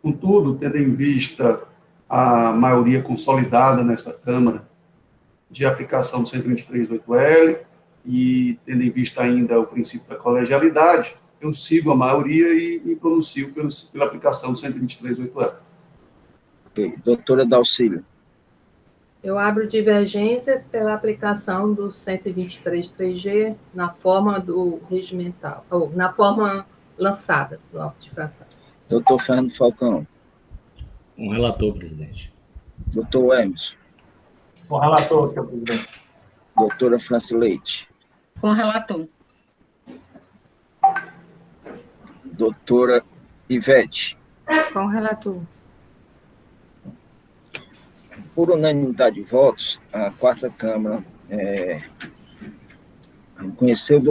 Contudo, tendo em vista a maioria consolidada nesta Câmara de aplicação do 123.8L e tendo em vista ainda o princípio da colegialidade, eu sigo a maioria e me pronuncio pela aplicação do 123.8L. Ok. Doutora Dalcília. Eu abro divergência pela aplicação do 123.3G na forma do regimental, ou na forma lançada do auto de infração. Doutor Fernando Falcão. Com o relator, presidente. Doutor Emerson. Com o relator, senhor presidente. Doutora Francileite. Com o relator. Doutora Ivete. Com o relator. Por unanimidade de votos, a 4ª Câmara reconheceu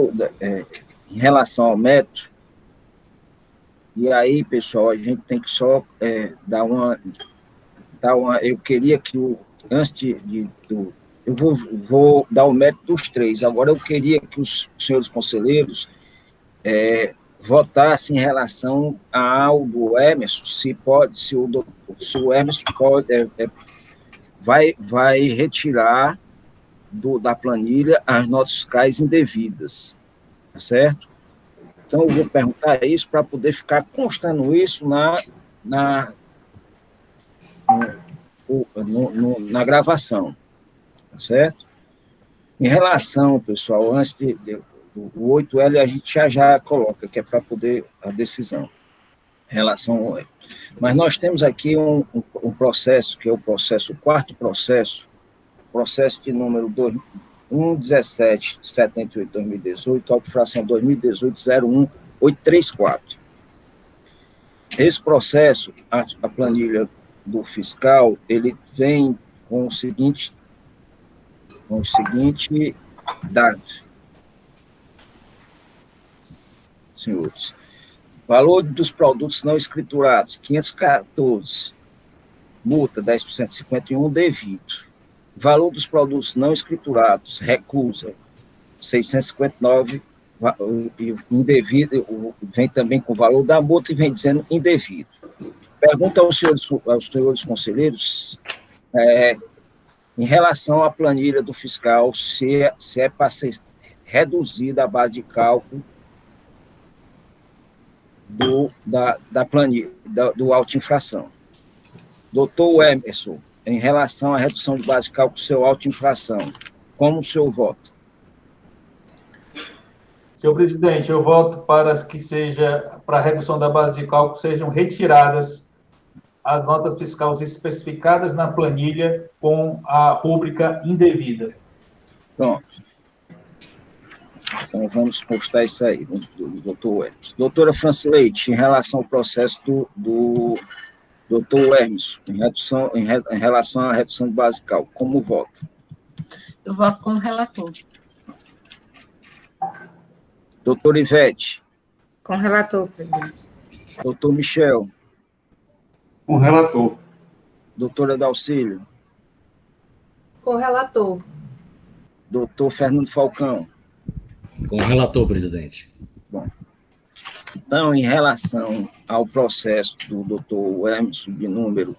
em relação ao método, e aí, pessoal, a gente tem que só dar uma... Eu queria que, antes eu vou dar o mérito dos 3, agora eu queria que os senhores conselheiros votassem em relação ao do Emerson, se o Emerson pode... vai retirar da planilha as notas fiscais indevidas, tá certo? Então, eu vou perguntar isso para poder ficar constando isso na gravação, tá certo? Em relação, pessoal, antes do 8L, a gente já coloca, que é para poder a decisão, em relação ao 8L. Mas nós temos aqui um processo, que é o 4º processo de número 117/78/2018, autofração 2018-01834. Esse processo, a planilha do fiscal, ele vem com o seguinte dado. Senhores, valor dos produtos não escriturados, 514. Multa, 10%, 51, devido. Valor dos produtos não escriturados, recusa, 659, indevido, vem também com o valor da multa e vem dizendo indevido. Pergunta aos senhores conselheiros, em relação à planilha do fiscal, se é para ser reduzida a base de cálculo da planilha, do auto-infração. Doutor Emerson, em relação à redução de base de cálculo do seu auto-infração, como o senhor vota? Senhor presidente, eu voto para que para a redução da base de cálculo sejam retiradas as notas fiscais especificadas na planilha com a rúbrica indevida. Pronto. Então, vamos postar isso aí, do doutor Emerson. Doutora Francileite, em relação ao processo do doutor Emerson, em relação à redução de base de cálculo, como vota? Eu voto como relator. Doutor Ivete. Com o relator, presidente. Doutor Michel. Com o relator. Doutora Dalcília. Com o relator. Doutor Fernando Falcão. Com o relator, presidente. Bom. Então, em relação ao processo do doutor Emerson, de número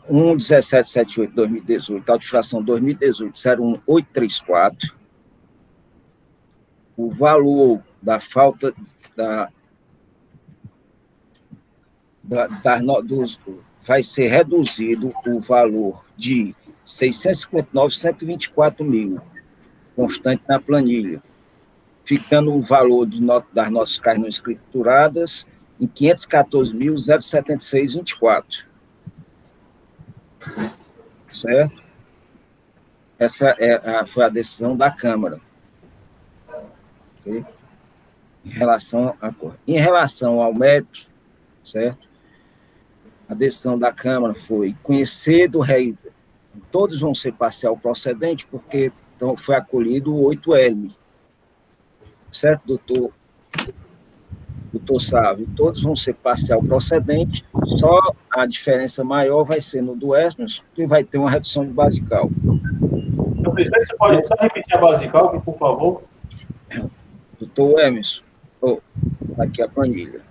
11778/2018, auto-infração 2018-01834, o valor da falta vai ser reduzido o valor de 659.124 mil, constante na planilha, ficando o valor das nossas CAIs não escrituradas em 514.076,24. Certo? Essa foi a decisão da Câmara. Okay? Em relação ao mérito, certo? A decisão da Câmara foi conhecer do rei. Todos vão ser parcial procedente, porque então, foi acolhido o 8L. Certo, doutor Sávio? Todos vão ser parcial procedente, só a diferença maior vai ser no do Hermes, que vai ter uma redução de base de cálculo. Então, presidente, você pode só repetir a base de cálculo, por favor? Doutor Emerson, aqui a planilha.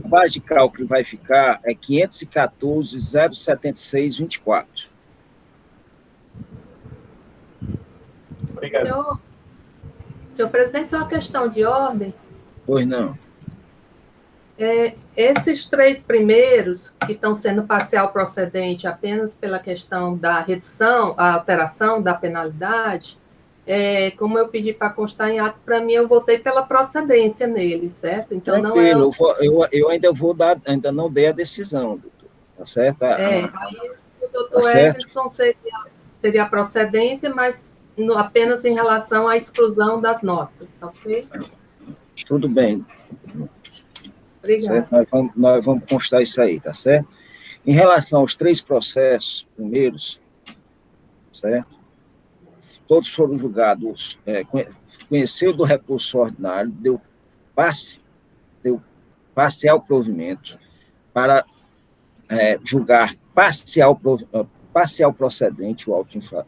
A base de cálculo vai ficar 514.076,24. Obrigado. Senhor presidente, só uma questão de ordem. Pois não. Esses 3 primeiros, que estão sendo parcial procedente apenas pela questão da redução, a alteração da penalidade, como eu pedi para constar em ato, para mim, eu votei pela procedência neles, certo? Então, tranquilo, não eu ainda não dei a decisão, doutor. Tá certo? Aí o doutor Everson seria a procedência, mas apenas em relação à exclusão das notas, tá ok? Tudo bem. Obrigada. Nós vamos constar isso aí, tá certo? Em relação aos 3 processos primeiros, certo? Todos foram julgados, conheceu do recurso ordinário, deu parcial provimento para julgar parcial procedente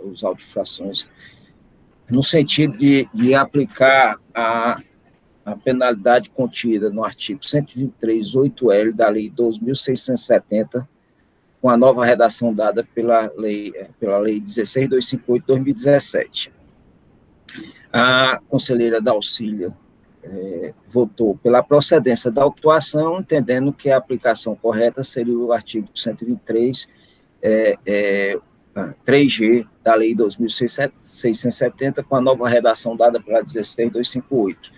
os auto-infrações, no sentido de aplicar a penalidade contida no artigo 123.8L da Lei 2.670, com a nova redação dada pela Lei 16.258 de 2017. A conselheira Daucília votou pela procedência da autuação, entendendo que a aplicação correta seria o artigo 123, 3G da Lei 2.670, com a nova redação dada pela 16.258.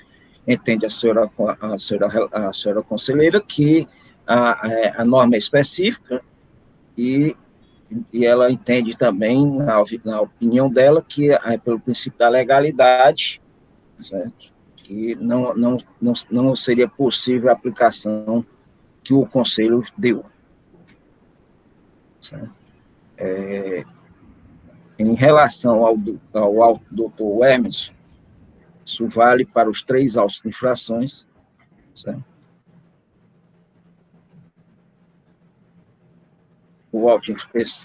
Entende a senhora conselheira que a norma é específica e ela entende também, na opinião dela, que pelo princípio da legalidade, certo? Que não seria possível a aplicação que o Conselho deu. Certo? Em relação ao doutor Hermes, isso vale para os 3 autos de infrações, certo?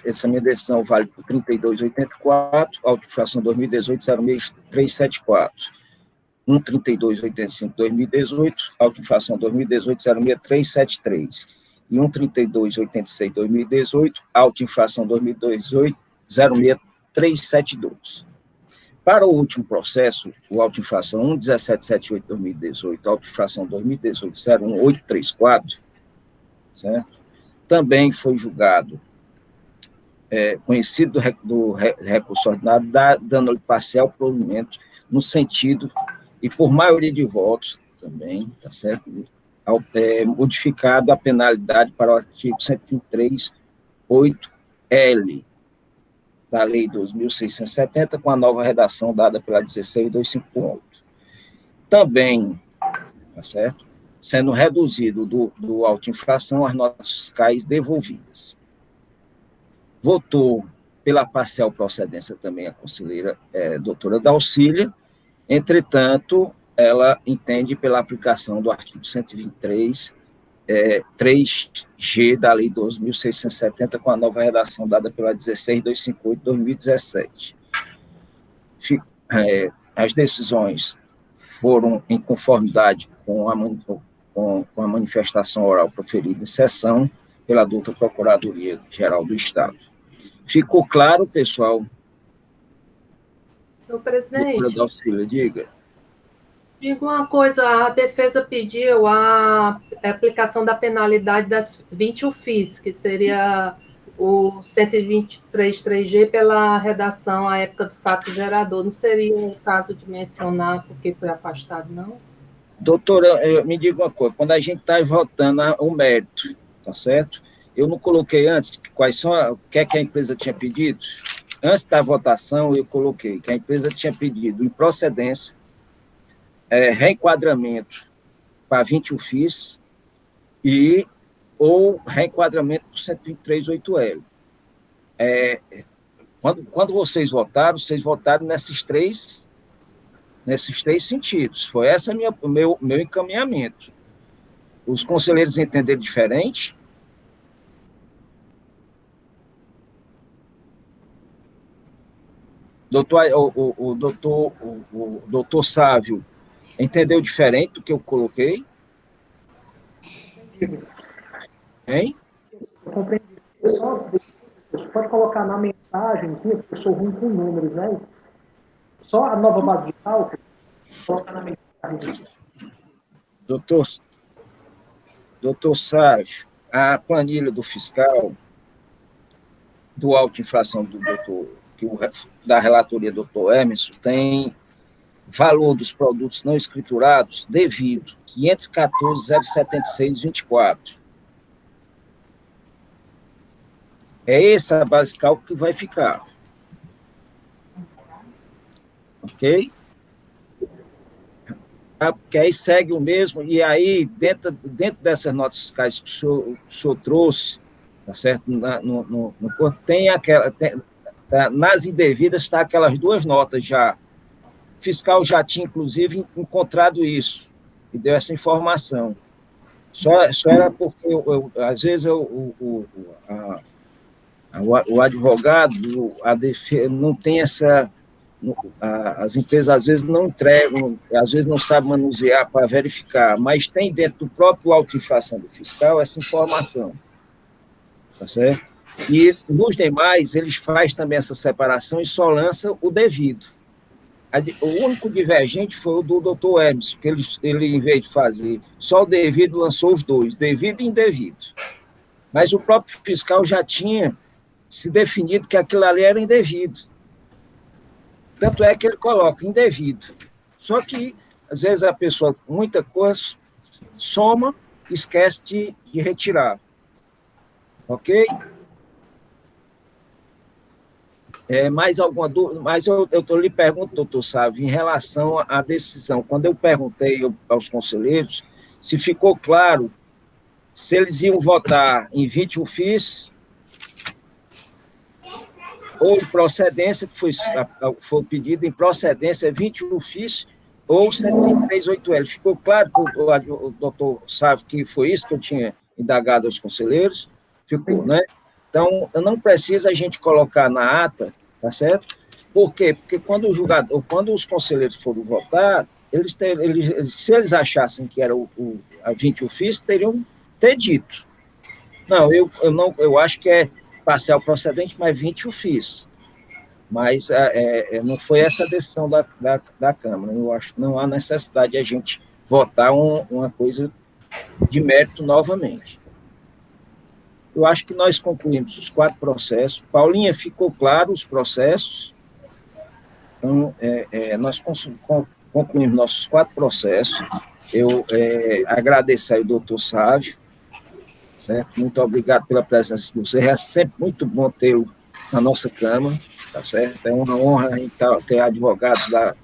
Essa minha decisão vale por 32.84, auto de infração 2018-06374. 132.85/2018, auto de infração 2018-06373. E 132.86/2018, auto de infração 2018-06372. Para o último processo, o auto de infração 11778/2018, auto de infração 2018-01834, certo? Também foi julgado, conhecido do recurso ordinário, dando-lhe parcial provimento, no sentido, e por maioria de votos também, tá certo? Modificado a penalidade para o artigo 123.8L da Lei 2.670, com a nova redação dada pela 16.258. Também, tá certo? Sendo reduzido do auto-infração as notas fiscais devolvidas. Votou pela parcial procedência também a conselheira doutora Daucília, entretanto, ela entende pela aplicação do artigo 123, 3G da Lei 2.670, com a nova redação dada pela 16.258 de 2017. As decisões foram em conformidade com a manifestação oral proferida em sessão pela douta Procuradoria-Geral do Estado. Ficou claro, pessoal? Senhor presidente. Doutora Daucília, diga. Digo uma coisa, a defesa pediu a aplicação da penalidade das 20 UFIs, que seria o 123.3G pela redação à época do fato gerador. Não seria o caso de mencionar porque foi afastado, não? Doutora, me diga uma coisa, quando a gente está votando o mérito, tá certo? Eu não coloquei antes quais são, o que é que a empresa tinha pedido? Antes da votação, eu coloquei que a empresa tinha pedido improcedência, reenquadramento para 20 UFIs ou reenquadramento do 123.8L. Quando vocês votaram nesses três sentidos. Foi esse o meu encaminhamento. Os conselheiros entenderam diferente? O doutor Sávio entendeu diferente do que eu coloquei? Hein? Eu compreendi. Você pode colocar na mensagem, eu sou ruim com números, né? Só a nova base de cálculo, coloca na mensagem. Doutor Sávio, a planilha do fiscal, do autoinflação do doutor, da relatoria do doutor Emerson, tem valor dos produtos não escriturados devido, 514.076,24. É essa a base de cálculo que vai ficar. Ok? Porque aí segue o mesmo, e aí, dentro dessas notas fiscais que o senhor trouxe, tá certo? No corpo, tem aquela. Nas indevidas está aquelas duas notas já. O fiscal já tinha, inclusive, encontrado isso, e deu essa informação. Só era porque, às vezes, o advogado, a defesa, não tem essa. As empresas, às vezes, não entregam, às vezes, não sabem manusear para verificar, mas tem dentro do próprio autoinflação do fiscal essa informação. Tá certo? E, nos demais, eles fazem também essa separação e só lançam o devido. O único divergente foi o do doutor Emerson, que ele, em vez de fazer só o devido, lançou os dois, devido e indevido. Mas o próprio fiscal já tinha se definido que aquilo ali era indevido. Tanto é que ele coloca indevido. Só que, às vezes, a pessoa, muita coisa, soma, esquece de retirar. Ok? Mais alguma dúvida? Mas eu lhe pergunto, doutor Sávio, em relação à decisão. Quando eu perguntei aos conselheiros se ficou claro se eles iam votar em 20 UFIs ou em procedência, que foi o pedido em procedência, 20 UFIs ou 123.8L. Ficou claro para o doutor Sávio que foi isso que eu tinha indagado aos conselheiros? Ficou, né? Então, não precisa a gente colocar na ata, tá certo? Por quê? Porque quando os conselheiros foram votar, se eles achassem que era a 20 UFIs, teriam ter dito. Não, eu acho que é parcial procedente, mas 20 UFIs. Mas não foi essa a decisão da Câmara. Eu acho que não há necessidade de a gente votar uma coisa de mérito novamente. Eu acho que nós concluímos os 4 processos. Paulinha, ficou claro os processos. Então, nós concluímos nossos 4 processos. Eu agradeço aí ao doutor Sávio, certo? Muito obrigado pela presença de você. É sempre muito bom tê-lo na nossa Câmara, tá certo? É uma honra a gente ter advogados da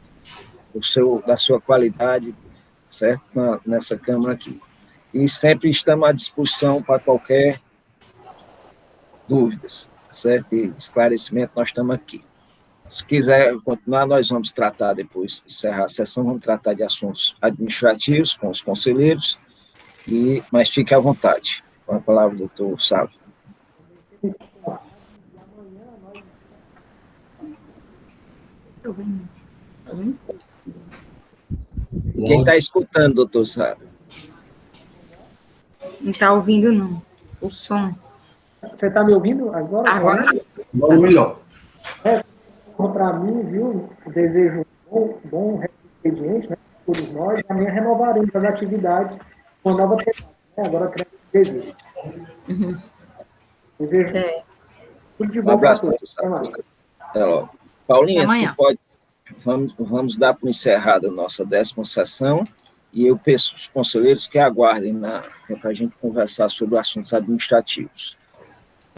sua qualidade, certo? Nessa Câmara aqui. E sempre estamos à disposição para qualquer dúvidas, certo? E esclarecimento, nós estamos aqui. Se quiser continuar, nós vamos tratar depois de encerrar a sessão, vamos tratar de assuntos administrativos com os conselheiros, mas fique à vontade. Com a palavra, doutor Sávio. Quem está escutando, doutor Sávio? Não está ouvindo, não. O som. Você está me ouvindo agora? Agora. Melhor. Para mim, viu, desejo bom expediente, né? todos nós, amanhã renovaremos as atividades com a nova temporada, né? Agora creio que desejo. Desejo tudo de bom. Um abraço para para todos. todos. Até logo. Paulinha, Amanhã. tu pode, vamos dar por encerrada a nossa 10ª sessão, e eu peço aos conselheiros que aguardem para a gente conversar sobre assuntos administrativos.